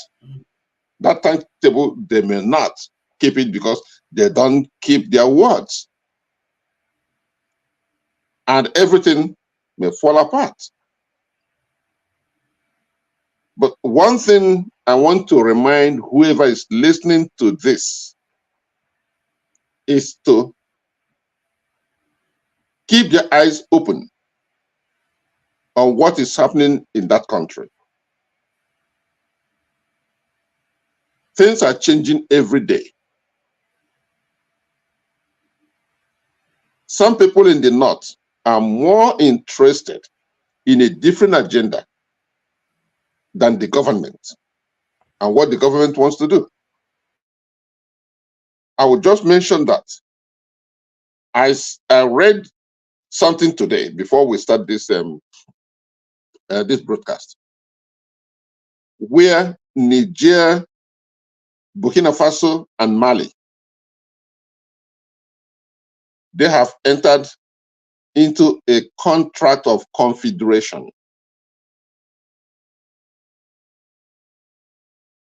C: timetable, they may not keep it because they don't keep their words. And everything may fall apart. But one thing I want to remind whoever is listening to this is to keep their eyes open on what is happening in that country. Things are changing every day. Some people in the North are more interested in a different agenda than the government and what the government wants to do. I would just mention that. I read something today before we start this this broadcast, where Niger, Burkina Faso, and Mali, they have entered into a contract of confederation.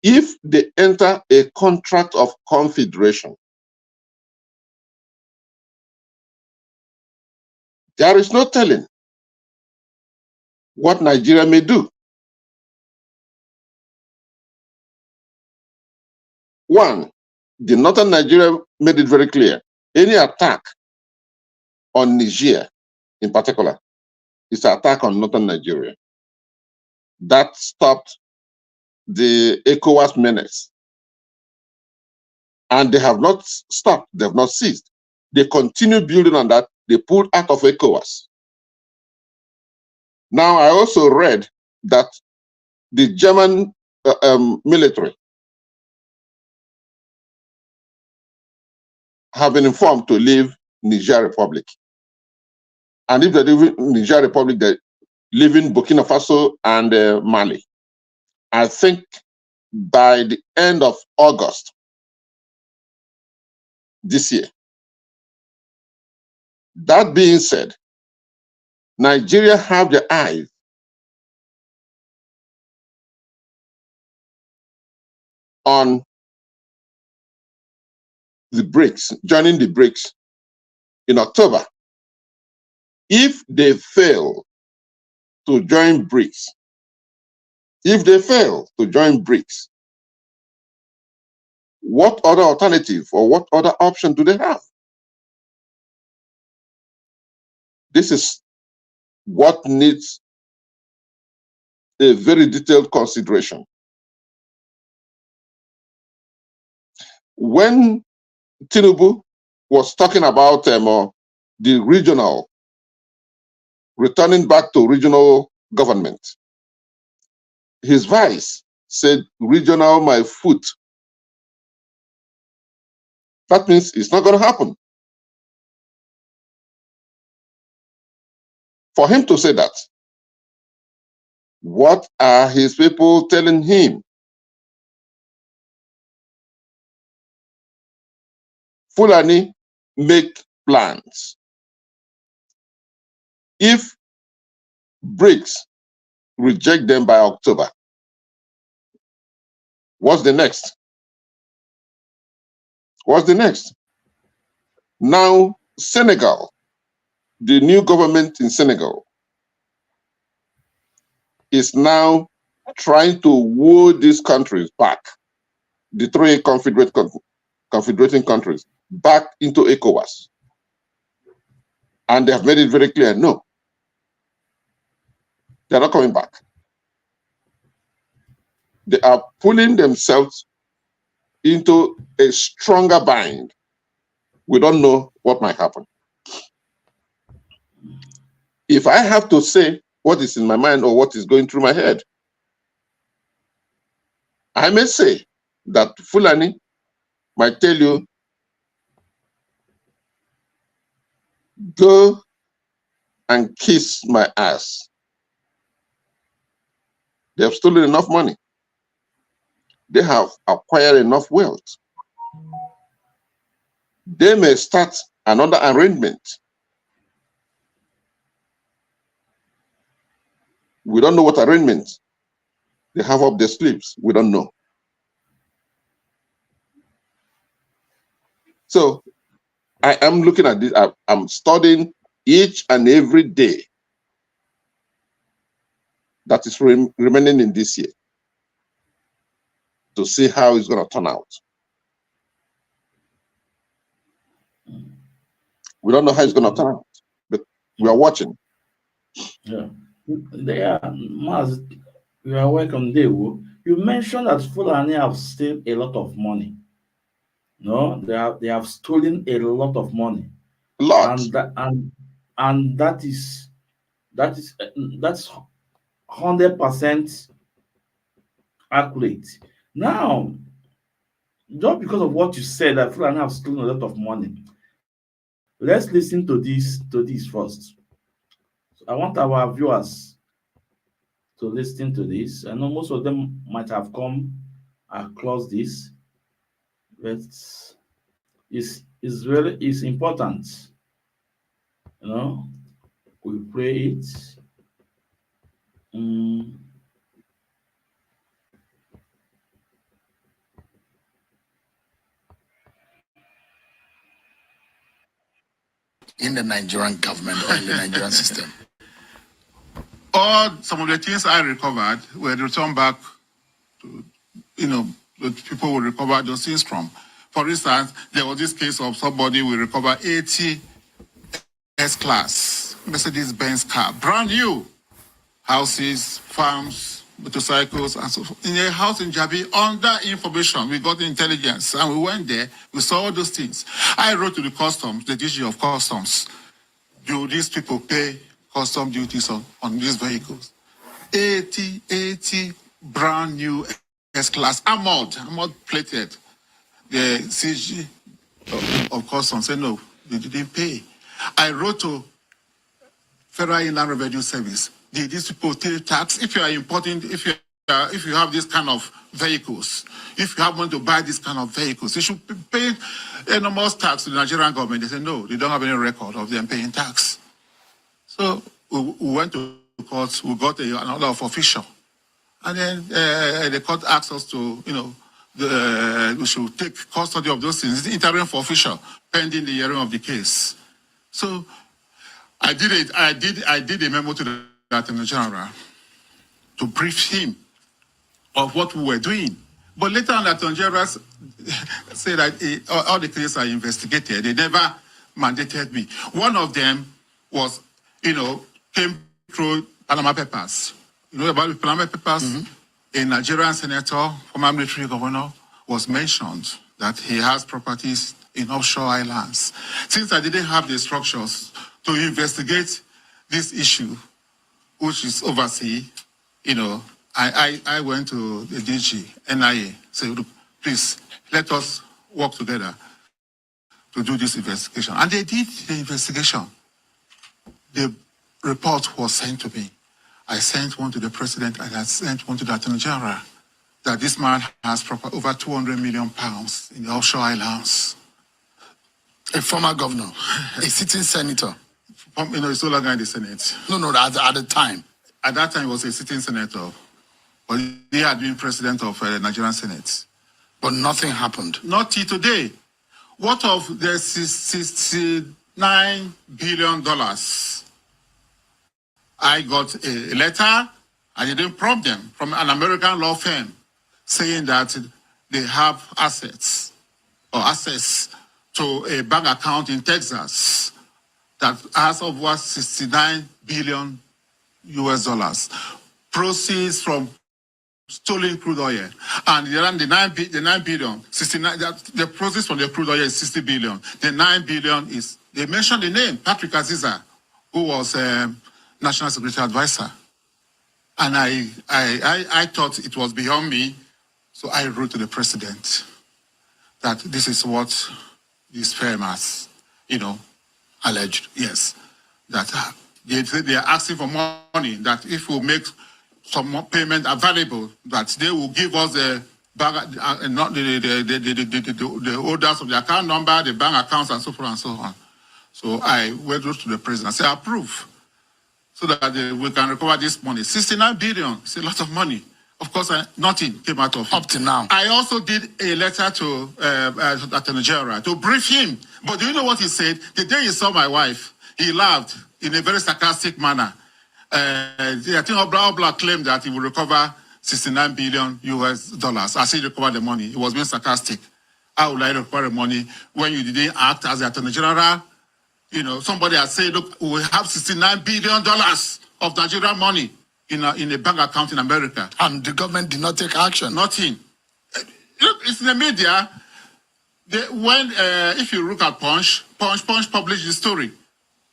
C: If they enter a contract of confederation, there is no telling what Nigeria may do. One, the northern Nigeria made it very clear, any attack on Niger in particular is an attack on northern Nigeria. That stopped the ECOWAS menace. And they have not stopped, they have not ceased. They continue building on that. They pulled out of ECOWAS. Now, I also read that the German military have been informed to leave Niger Republic. And if they leave Niger Republic, they live in Burkina Faso and Mali. I think by the end of August this year. That being said, Nigeria have their eyes on the BRICS, joining the BRICS in October. If they fail to join BRICS, what other alternative or what other option do they have? This is what needs a very detailed consideration. when Tinubu was talking about the regional, returning back to regional government, his vice said, regional, my foot. That means it's not going to happen. For him to say that, what are his people telling him? Fulani make plans. If BRICS reject them by October, what's the next? What's the next? Now, Senegal, the new government in Senegal, is now trying to woo these countries back, the three confederating countries, back into ECOWAS. And they have made it very clear, no, they're not coming back. They are pulling themselves into a stronger bind. We don't know what might happen. If I have to say what is in my mind or what is going through my head, I may say that Fulani might tell you, go and kiss my ass. They have stolen enough money. They have acquired enough wealth. They may start another arrangement. We don't know what arrangement they have up their sleeves. We don't know. So I am looking at this. I'm studying each and every day that is remaining in this year to see how it's going to turn out. We don't know how it's going to turn out, but we are watching.
B: Yeah. Mazi, you are welcome, Dewo. You mentioned that Fulani have stolen a lot of money. No, they have stolen a lot of money.
C: A lot.
B: And that's 100% accurate. Now, just because of what you said that Fulani have stolen a lot of money, let's listen to this first. So I want our viewers to listen to this. I know most of them might have come across this, but it's important. You know, we pray it.
J: In the Nigerian government or in the Nigerian system.
K: Some of the things I recovered were returned back to, the people will recover those things from. For instance, there was this case of somebody will recover 80 S-Class Mercedes-Benz car, brand new. Houses, farms, motorcycles, and so forth. In a house in Jabi, under information, we got intelligence, and we went there, we saw all those things. I wrote to the customs, the DG of customs, do these people pay custom duties on these vehicles? 80 brand new S-Class, armored plated. The CG of customs said no, they didn't pay. I wrote to Federal Inland Revenue Service. Did these people pay tax? If you are importing, if you have this kind of vehicles, if you happen to buy this kind of vehicles, you should pay enormous tax to the Nigerian government. They said no, they don't have any record of them paying tax. So we went to court. We got an order of official, and then the court asked us to, we should take custody of those things. It's interim for official pending the hearing of the case. So I did it. I did a memo to the Attorney General to brief him of what we were doing. But later on, the Attorney General said that all the cases are investigated. They never mandated me. One of them was, came through Panama Papers. You know about the Panama Papers? Mm-hmm. A Nigerian senator, former military governor, was mentioned that he has properties in offshore islands. Since I didn't have the structures to investigate this issue, which is overseas, I went to the DG, NIA, said, look, please, let us work together to do this investigation. And they did the investigation. The report was sent to me. I sent one to the president and I sent one to the attorney general that this man has over 200 million pounds in the offshore islands.
J: A former governor, a sitting senator.
K: He's no longer in the Senate.
J: No, at the time.
K: At that time, he was a sitting senator. But he had been president of the Nigerian Senate.
J: But nothing happened.
K: Not till today. What of the $69 billion? I got a letter, I didn't prompt them, from an American law firm saying that they have assets or access to a bank account in Texas that has over 69 billion US dollars. Proceeds from stolen crude oil. And the 9 billion, 69, the proceeds from the crude oil is 60 billion. The 9 billion is, they mentioned the name, Patrick Aziza, who was National Security Advisor. And I thought it was beyond me. So I wrote to the president that this is what this firm has, alleged. Yes. That they are asking for money, that if we make some more payment available, that they will give us the holders of the account number, the bank accounts, and so forth and so on. So I went to the president and said, approve, so that we can recover this money. 69 billion is a lot of money. Of course, nothing came out of it.
J: Up to now.
K: I also did a letter to Attorney General to brief him. But do you know what he said? The day he saw my wife, he laughed in a very sarcastic manner. I think Obla claimed that he will recover 69 billion US dollars. As he recovered the money, he was being sarcastic. How would I recover the money when you didn't act as the Attorney General? Somebody has said, look, we have $69 billion of Nigerian money in a bank account in America.
J: And the government did not take action.
K: Nothing. Look, it's in the media. If you look at Punch published the story.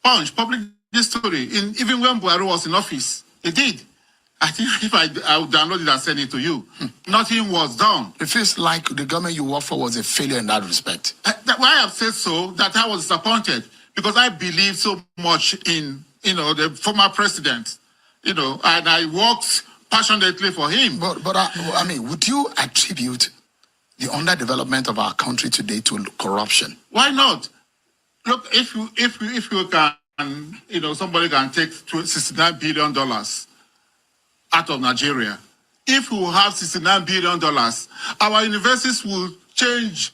K: Punch published this story. Even when Buhari was in office, he did. I think if I would download it and send it to you, nothing was done.
J: It feels like the government you work for was a failure in that respect.
K: Why I have said so, that I was disappointed, because I believe so much in, the former president, and I worked passionately for him.
J: But would you attribute the underdevelopment of our country today to corruption?
K: Why not? Look, if you can, somebody can take $69 billion out of Nigeria. If we have $69 billion, our universities will change,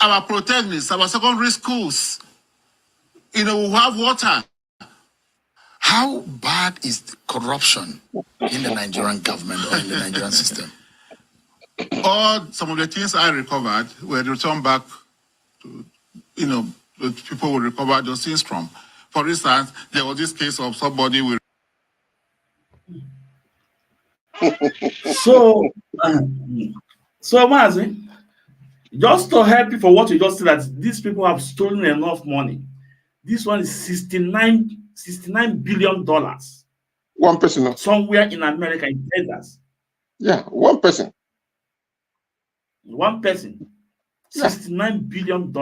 K: our polytechnics, our secondary schools, we'll have water.
J: How bad is corruption in the Nigerian government or in the Nigerian system?
K: Some of the things I recovered were returned back to, the people will recover those things from. For instance, there was this case of somebody with.
B: So Mazi, just to help you for what you just said, that these people have stolen enough money. This one is $69 billion.
C: One person.
B: Somewhere in America, in Texas.
C: Yeah, one person.
B: One person. $69 billion.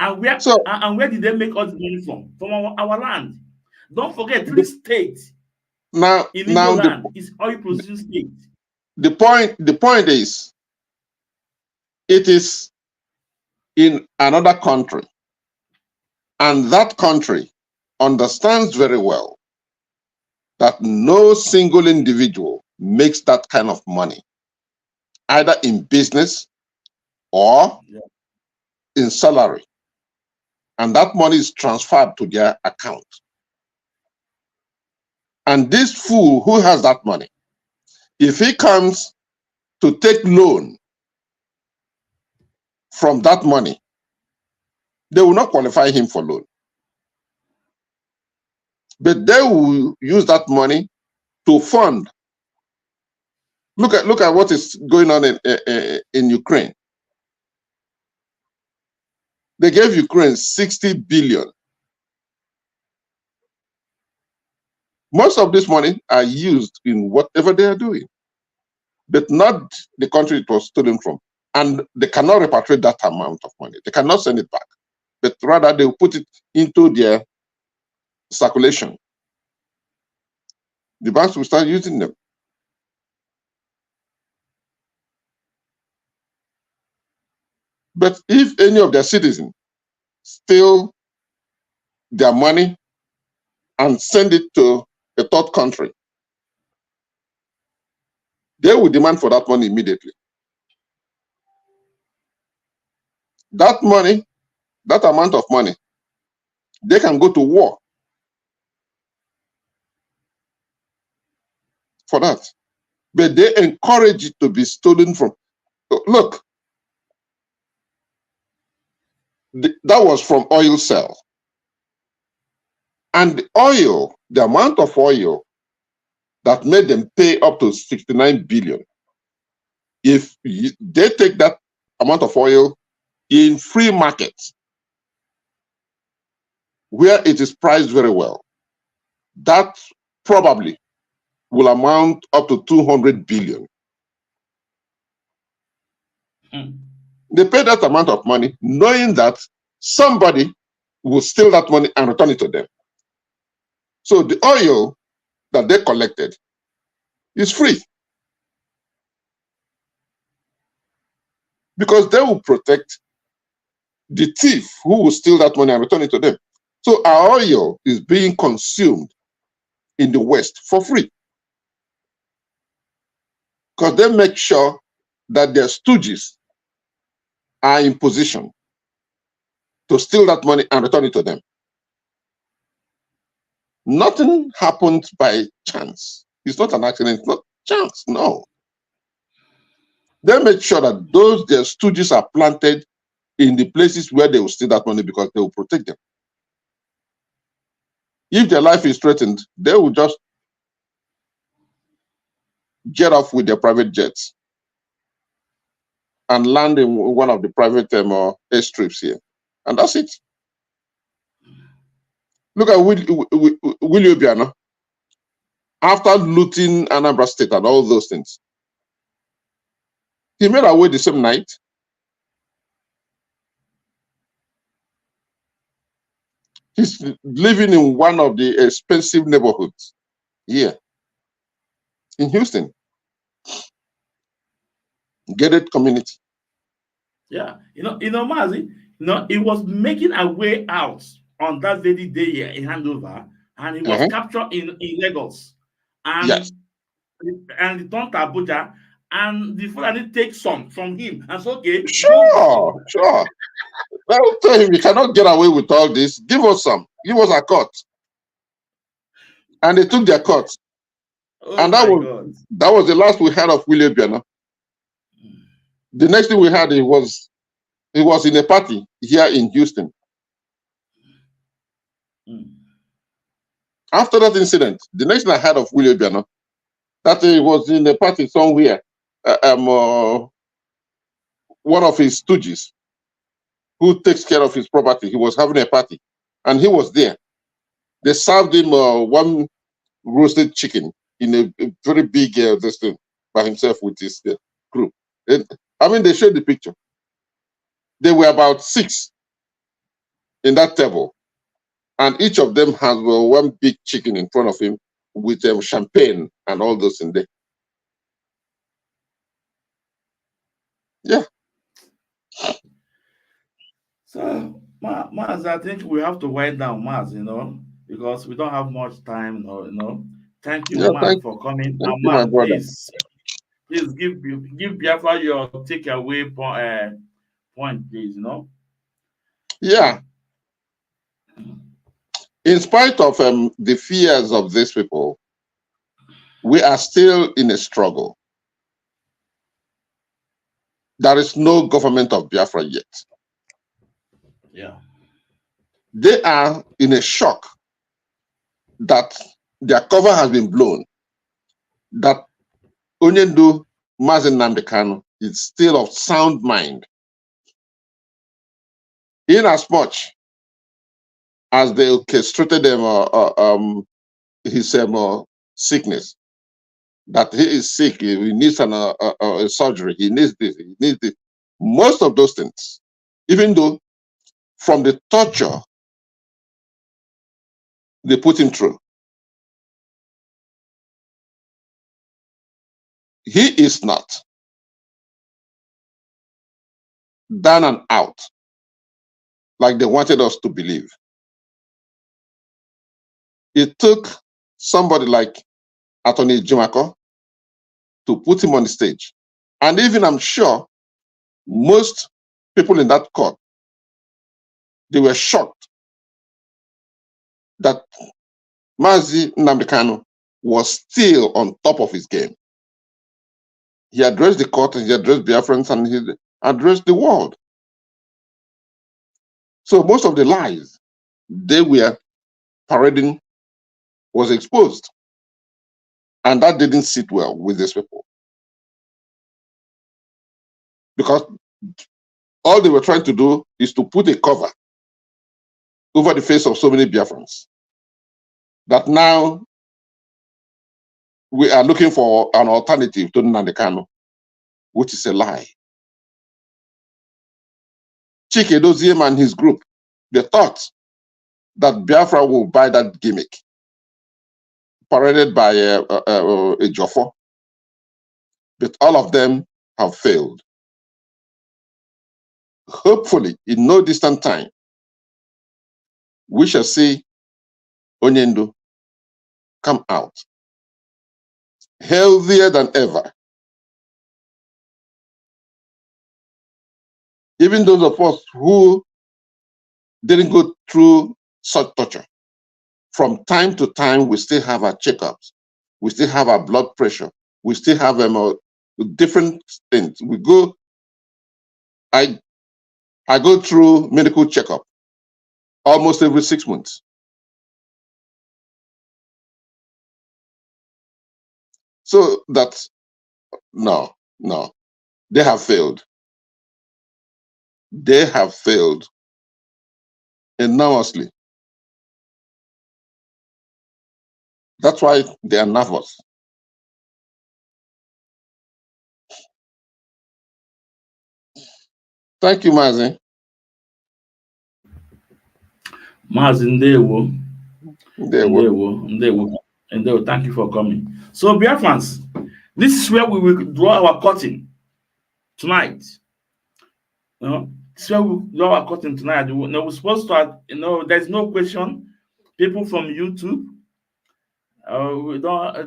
B: And where did they make all the money from? From our land. Don't forget, 3 states.
C: Now
B: land is oil producing state.
C: The point is, it is in another country, and that country understands very well that no single individual makes that kind of money, either in business or in salary, and that money is transferred to their account. And this fool who has that money, if he comes to take loan from that money, they will not qualify him for loan. But they will use that money to fund. Look at what is going on in Ukraine. They gave Ukraine 60 billion. Most of this money are used in whatever they are doing, but not the country it was stolen from. And they cannot repatriate that amount of money. They cannot send it back, but rather they will put it into their circulation. The banks will start using them. But if any of their citizens steal their money and send it to a third country, they will demand for that money immediately. That money, that amount of money, they can go to war for that. But they encourage it to be stolen from. Look, that was from oil sale. And the oil, the amount of oil that made them pay up to 69 billion, if they take that amount of oil in free markets, where it is priced very well, that probably will amount up to 200 billion. They pay that amount of money knowing that somebody will steal that money and return it to them. So the oil that they collected is free, because they will protect the thief who will steal that money and return it to them. So our oil is being consumed in the West for free, because they make sure that their stooges are in position to steal that money and return it to them. Nothing happened by chance. It's not an accident, it's not chance, no. They make sure that those their stooges are planted in the places where they will steal that money, because they will protect them. If their life is threatened, they will just get off with their private jets and land in one of the private airstrips here. And that's it. Look at Willie Obiano. After looting Anambra State and all those things, he made away the same night. He's living in one of the expensive neighborhoods here in Houston, gated community.
B: Yeah, Mazi, he was making a way out on that very day here in Handover, and he was captured in Lagos, and
C: yes,
B: and returned to Abuja, and the Fulani take some from him, and so okay,
C: sure. I will tell him, you cannot get away with all this. Give us some. Give us a cut. And they took their cut. And that was the last we heard of Willie Obiano. The next thing we heard, he was in a party here in Houston. After that incident, the next thing I heard of Willie Obiano, that he was in a party somewhere. One of his stooges, who takes care of his property, he was having a party, and he was there. They served him one roasted chicken in a very big this thing by himself with his group. They showed the picture. There were about 6 in that table, and each of them has one big chicken in front of him with champagne and all those in there. Yeah.
B: So, Maz, I think we have to wind down, Maz, because we don't have much time, Thank you, Maz, for coming.
C: Thank you, my brother.
B: Please give Biafra your takeaway point, please,
C: Yeah. In spite of the fears of these people, we are still in a struggle. There is no government of Biafra yet.
B: Yeah.
C: They are in a shock that their cover has been blown, that Onyendu Mazi Nnamdi Kanu is still of sound mind. in as much as they orchestrated his sickness, that he is sick, he needs a surgery, he needs this, he needs this. Most of those things, even though from the torture they put him through, he is not down and out like they wanted us to believe. It took somebody like Attorney Jimako to put him on the stage. And even I'm sure most people in that court, they were shocked that Mazi Nnamdi Kanu was still on top of his game. He addressed the court, he addressed Biafrans, and he addressed the world. So most of the lies they were parading was exposed. And that didn't sit well with these people. Because all they were trying to do is to put a cover over the face of so many Biafrans that now we are looking for an alternative to Nnamdi Kanu, which is a lie. Chike Doziem and his group, they thought that Biafra will buy that gimmick paraded by a Jofo, but all of them have failed. Hopefully, in no distant time, we shall see Onyendu come out healthier than ever. Even those of us who didn't go through such torture, from time to time, we still have our checkups. We still have our blood pressure. We still have different things. I go through medical checkup almost every 6 months. So that's, no, they have failed. They have failed enormously. That's why they are nervous. Thank you, Mazi.
B: Mazi, ndewo. Thank you for coming. So, Biafrans, this is where we will draw our curtain tonight. This is where we draw our curtain tonight. We're supposed to, there's no question. People from YouTube,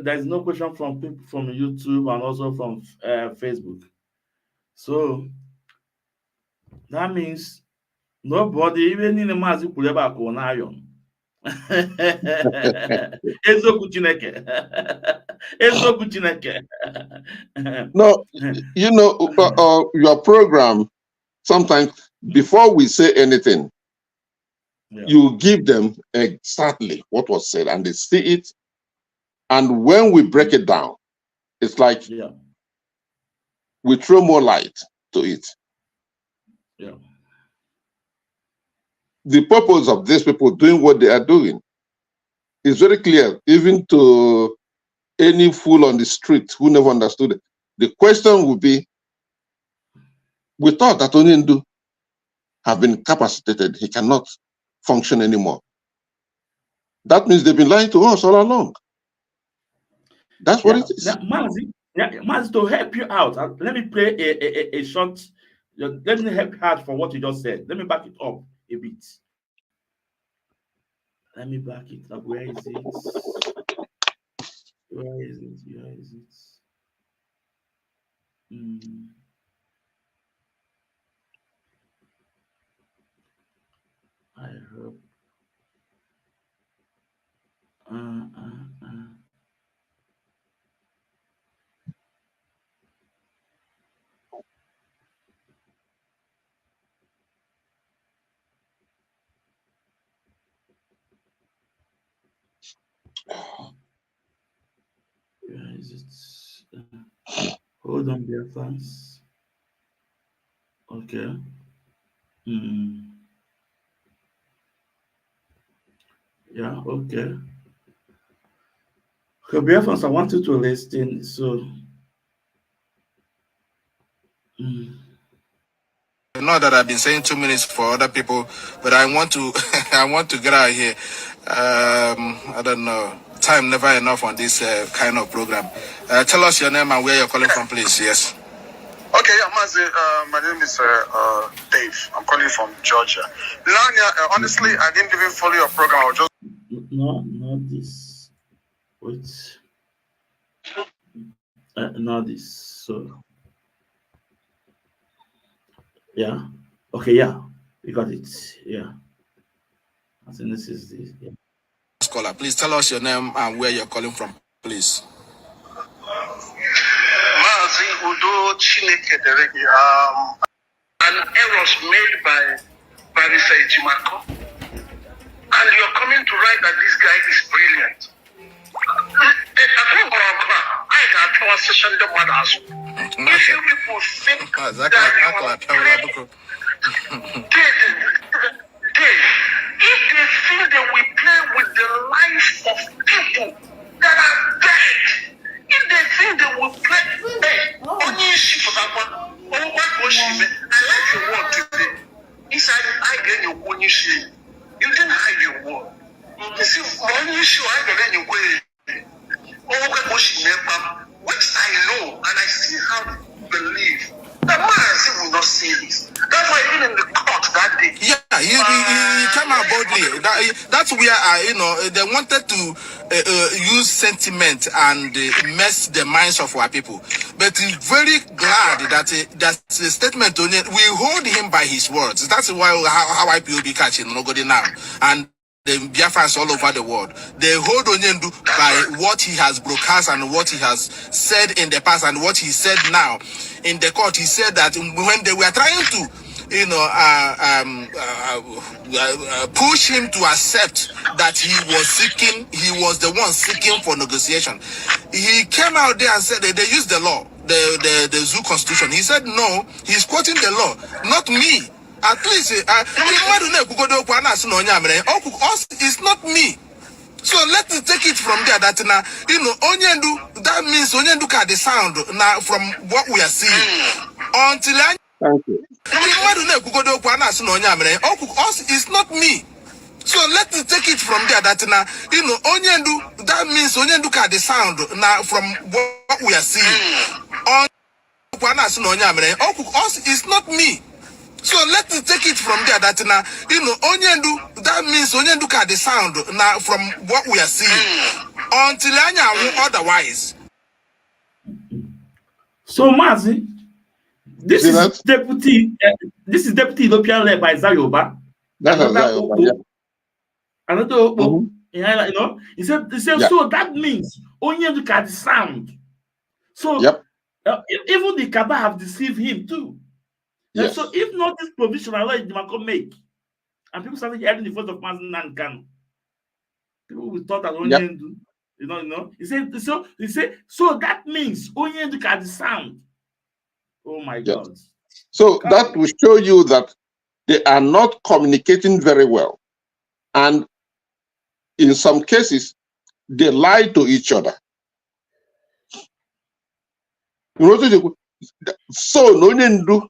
B: there's no question from people from YouTube and also from Facebook. So that means nobody, even in the Mazi Kuleba Konayon.
C: No, your program, sometimes before we say anything, you give them exactly what was said and they see it. And when we break it down, it's like we throw more light to it.
B: Yeah.
C: The purpose of these people doing what they are doing is very clear, even to any fool on the street who never understood it. The question would be, we thought that Onyendu have been capacitated. He cannot function anymore. That means they've been lying to us all along. That's what it is.
B: Now, Mazi, to help you out, let me play a short, let me help you out for what you just said. Let me back it up a bit. Let me back it up. Where is it? Where is it? Where is it? I hope. Where is it? Hold on, dear fans. Okay. Yeah, okay. So, Biafrans, I want you to listen. So,
J: Not that I've been saying 2 minutes for other people, but I want to I want to get out of here. I don't know. Time never enough on this kind of program. Tell us your name and where you're calling from, please. Yes.
L: Okay, yeah, Mazi, my name is Dave. I'm calling from Georgia. Honestly, I didn't even follow your program. I was just...
B: No, not this. Wait. Not this. So, yeah. Okay, yeah. We got it. Yeah. I think this is this. Yeah.
J: Caller, please tell us your name and where you're calling from, please.
L: Mazi Udo Chineke Deregi. An errors made by Barisa Ejimako. And you're coming to write that this guy is brilliant. If you people think that if they think they will play with the life of people that are dead, if they think they will play, only issue for that one, I like your word today. He said, I get your one issue. You didn't hide your word. You see, only issue I get your way. Which I know and I still have belief that Mazi will not say this. That's why even in the court that day.
J: Yeah, he came out boldly. That's where they wanted to use sentiment and mess the minds of our people. But he's very glad that that's the statement. We hold him by his words. That's why how IPOB catching nobody now and the Biafrans all over the world. They hold Onyendu by what he has broadcast and what he has said in the past and what he said now. In the court, he said that when they were trying to, push him to accept that he was the one seeking for negotiation. He came out there and said that they used the law, the Zoo Constitution. He said, no, he's quoting the law, not me. At least it's not me. So let's take it from there that now Onyendu, that means Onyendu can the sound now from what we are seeing. Until
C: Thank you.
J: it's not me. So let's take it from there that now Onyendu, that means Onyendu can the sound now from what we are seeing. It's not me. So let's take it from there that now Onyendu, that means Onyendu can the sound now from what we are seeing. Until otherwise.
B: So, Mazi, this is deputy Ethiopian led by Zayoba. Another Opo. He said yeah. So that means Onyendu can the sound. So even the Kaba have deceived him too. Yes. So if not this provision, I like Dimako make, and people started hearing the voice of Mazi and Kanu, people will thought that Onyendu, He said so that means Onyendu can the sound. Oh my God!
C: So that will show you that they are not communicating very well, and in some cases they lie to each other. So Onyendu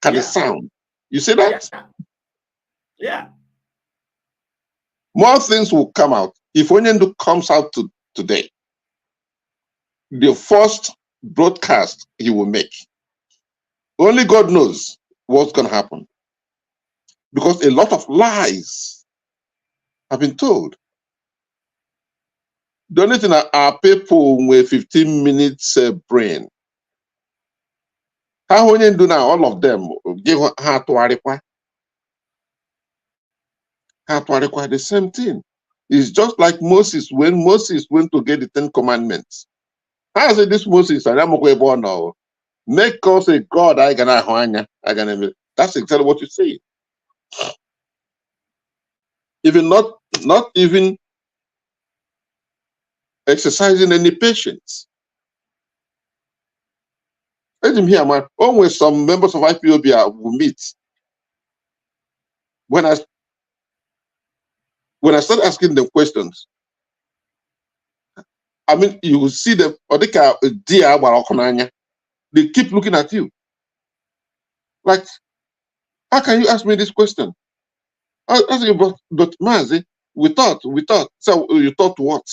C: can the sound. You see that?
B: Yeah.
C: More things will come out. If Onyendu comes out today, the first broadcast he will make, only God knows what's going to happen. Because a lot of lies have been told. The only thing are people with 15 minutes brain. How Onyendu now, all of them, give her to Arikwa. The same thing. It's just like Moses, when Moses went to get the 10 Commandments. How say this Moses? Make us a God. That's exactly what you say. Even not even exercising any patience. Let him hear, man. Always some members of IPOB will meet. When when I start asking them questions, I mean, you will see them, or they keep looking at you. Like, how can you ask me this question? I ask you, but Mazi, we thought. So you thought what?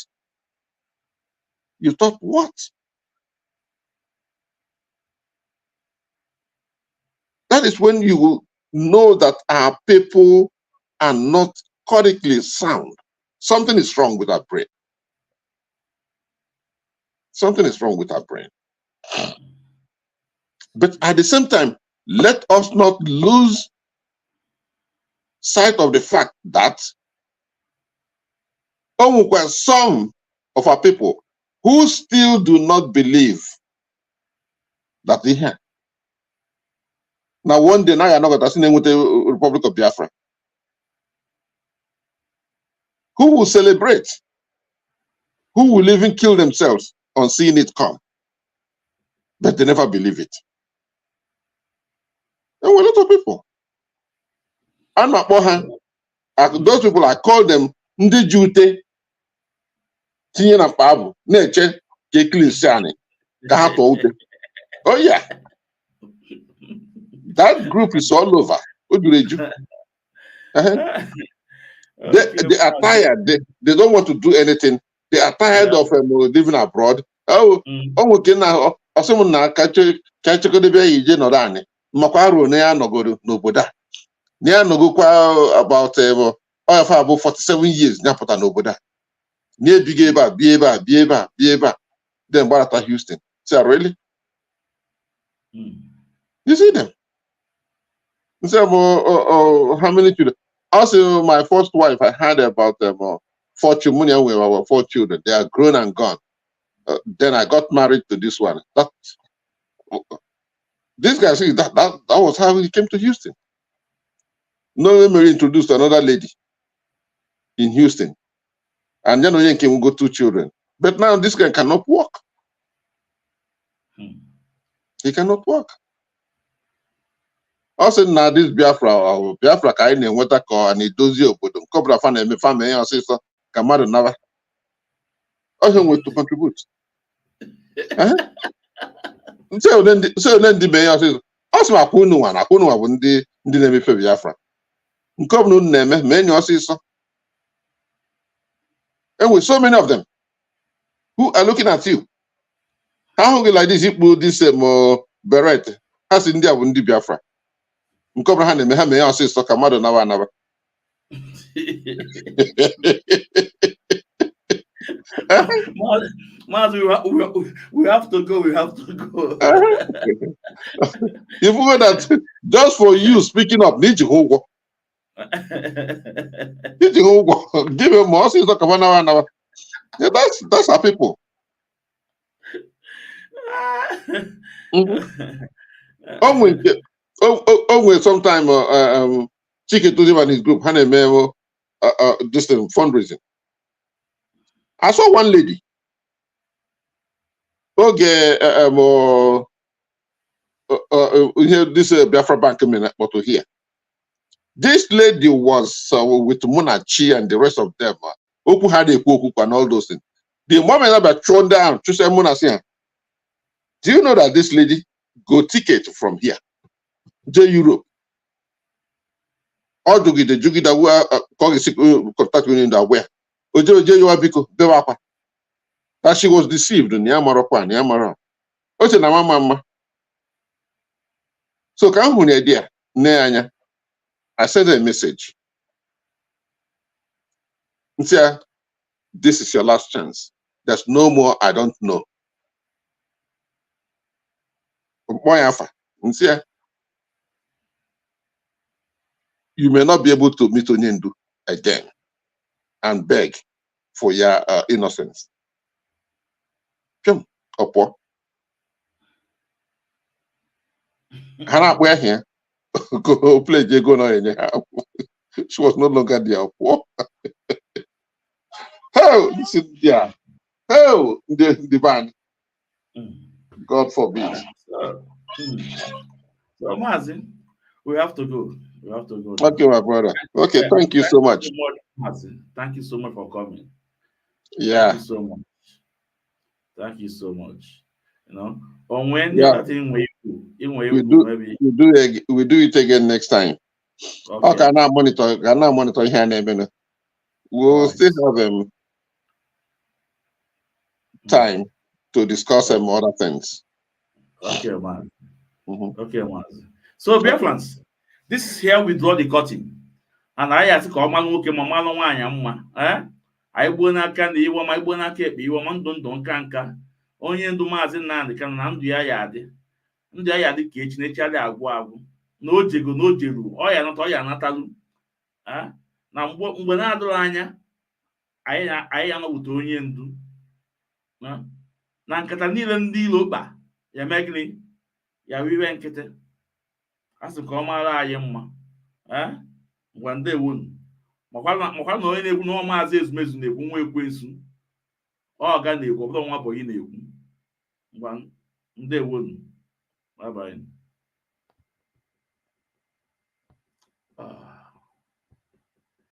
C: You thought what? That is when you will know that our people are not correctly sound. Something is wrong with our brain. Something is wrong with our brain. But at the same time, let us not lose sight of the fact that some of our people who still do not believe that they have. Now, one day, now you're not going to see them with the Republic of Biafra. Who will celebrate? Who will even kill themselves on seeing it come? But they never believe it. There were a lot of people. And those people, I call them Ndi Jute, Tinye na Pabu, Neche, Kekli Siani, Kahato Ute. Oh, yeah. That group is all over. They are tired. They don't want to do anything. They are tired of living abroad. Oh, someone na kachekodebe ije nodani. Makwaro ne ya nogodo n'obodo. Ne ya nogokwa about 47 years nyapụta n'obodo. Ne bige eba. Then Barata Houston. Say, really? You see them? You say, how many children? Also, my first wife, I had about 4 children. We were 4 children. They are grown and gone. Then I got married to this one. This guy says that was how he came to Houston. No, Mary introduced another lady in Houston. And then we came go 2 children. But now this guy cannot walk. He cannot walk. Also, now this Biafra ka anyị na-enweta ka na edozi obodo nke ọbụla fa na-eme fa mee ya ọsịsọ ka mmadụ naba. Also, we to contribute. So then the mee ya ọsịsọ. Also, akwụ unu nwa bụ ndị na-emefe Biafra. Nke ọbụla unu na-eme mee ya ọsịsọ. And with so many of them who are looking at you. How will like this ikpu this beret? Has India bụ ndị Biafra. Mazi,
B: we have to go.
C: You forgot that just for you speaking up, need you go. Give him more. Yeah, that's our people. Sometime Chike to him and his group this fundraising. I saw one lady. Okay, this Biafra Bank but here. This lady was with Munachi and the rest of them. Oku had a cook and all those things. The moment I got thrown down, to say Munachi, do you know that this lady go ticket from here? Europe. Or do the Jugi that were contact with the where? That she was deceived in Yamara. What's a mama? So come on, idea. I sent her a message. Say, this is your last chance. There's no more I don't know. You may not be able to meet Onyendu again and beg for your innocence. Come, Opo. Hannah, we're here. Go play Jago now. She was no longer there. Opo. Oh, listen, yeah. Oh, the band. God forbid.
B: So Mazi, we have to go. You have to go.
C: Okay, my brother. Okay,
B: Yeah,
C: thank you so much.
B: Thank you so much for coming.
C: Yeah.
B: Thank you so much. Thank you so much. You know, on when
C: Yeah.
B: the other thing we
C: We do it again next time.
B: Okay.
C: Can I monitor here in a minute? We'll still have time to discuss other things.
B: Okay, man. Okay, man. So, Biafrans, this is here we draw the curtain. And I ask Common Woke Mamma Wanyama. I won't can the one my bona keep you one don't canka. Only do Mazi Nnamdi can Nnamdi Ayadi. Ndị ya dị ka echi na-echigharị agwụ agwụ na ojego na ojeru ọya nata ọya natalu na mgbe na-adịrị anya anyị anọwute onye ndu na nkata niile ndị ilo kpa ya eme gịnị ya wiwe nkịtị a sị ka ọ mara anyị mma ngwa ndewonu makwa na onye na-ekwu na Maazị Ezumezu na-ekwu nwa ekwensu ọ ga na-ekwu ọ bụrụ nwa bọyị na-ekwu ngwa ndewonu. Bye bye.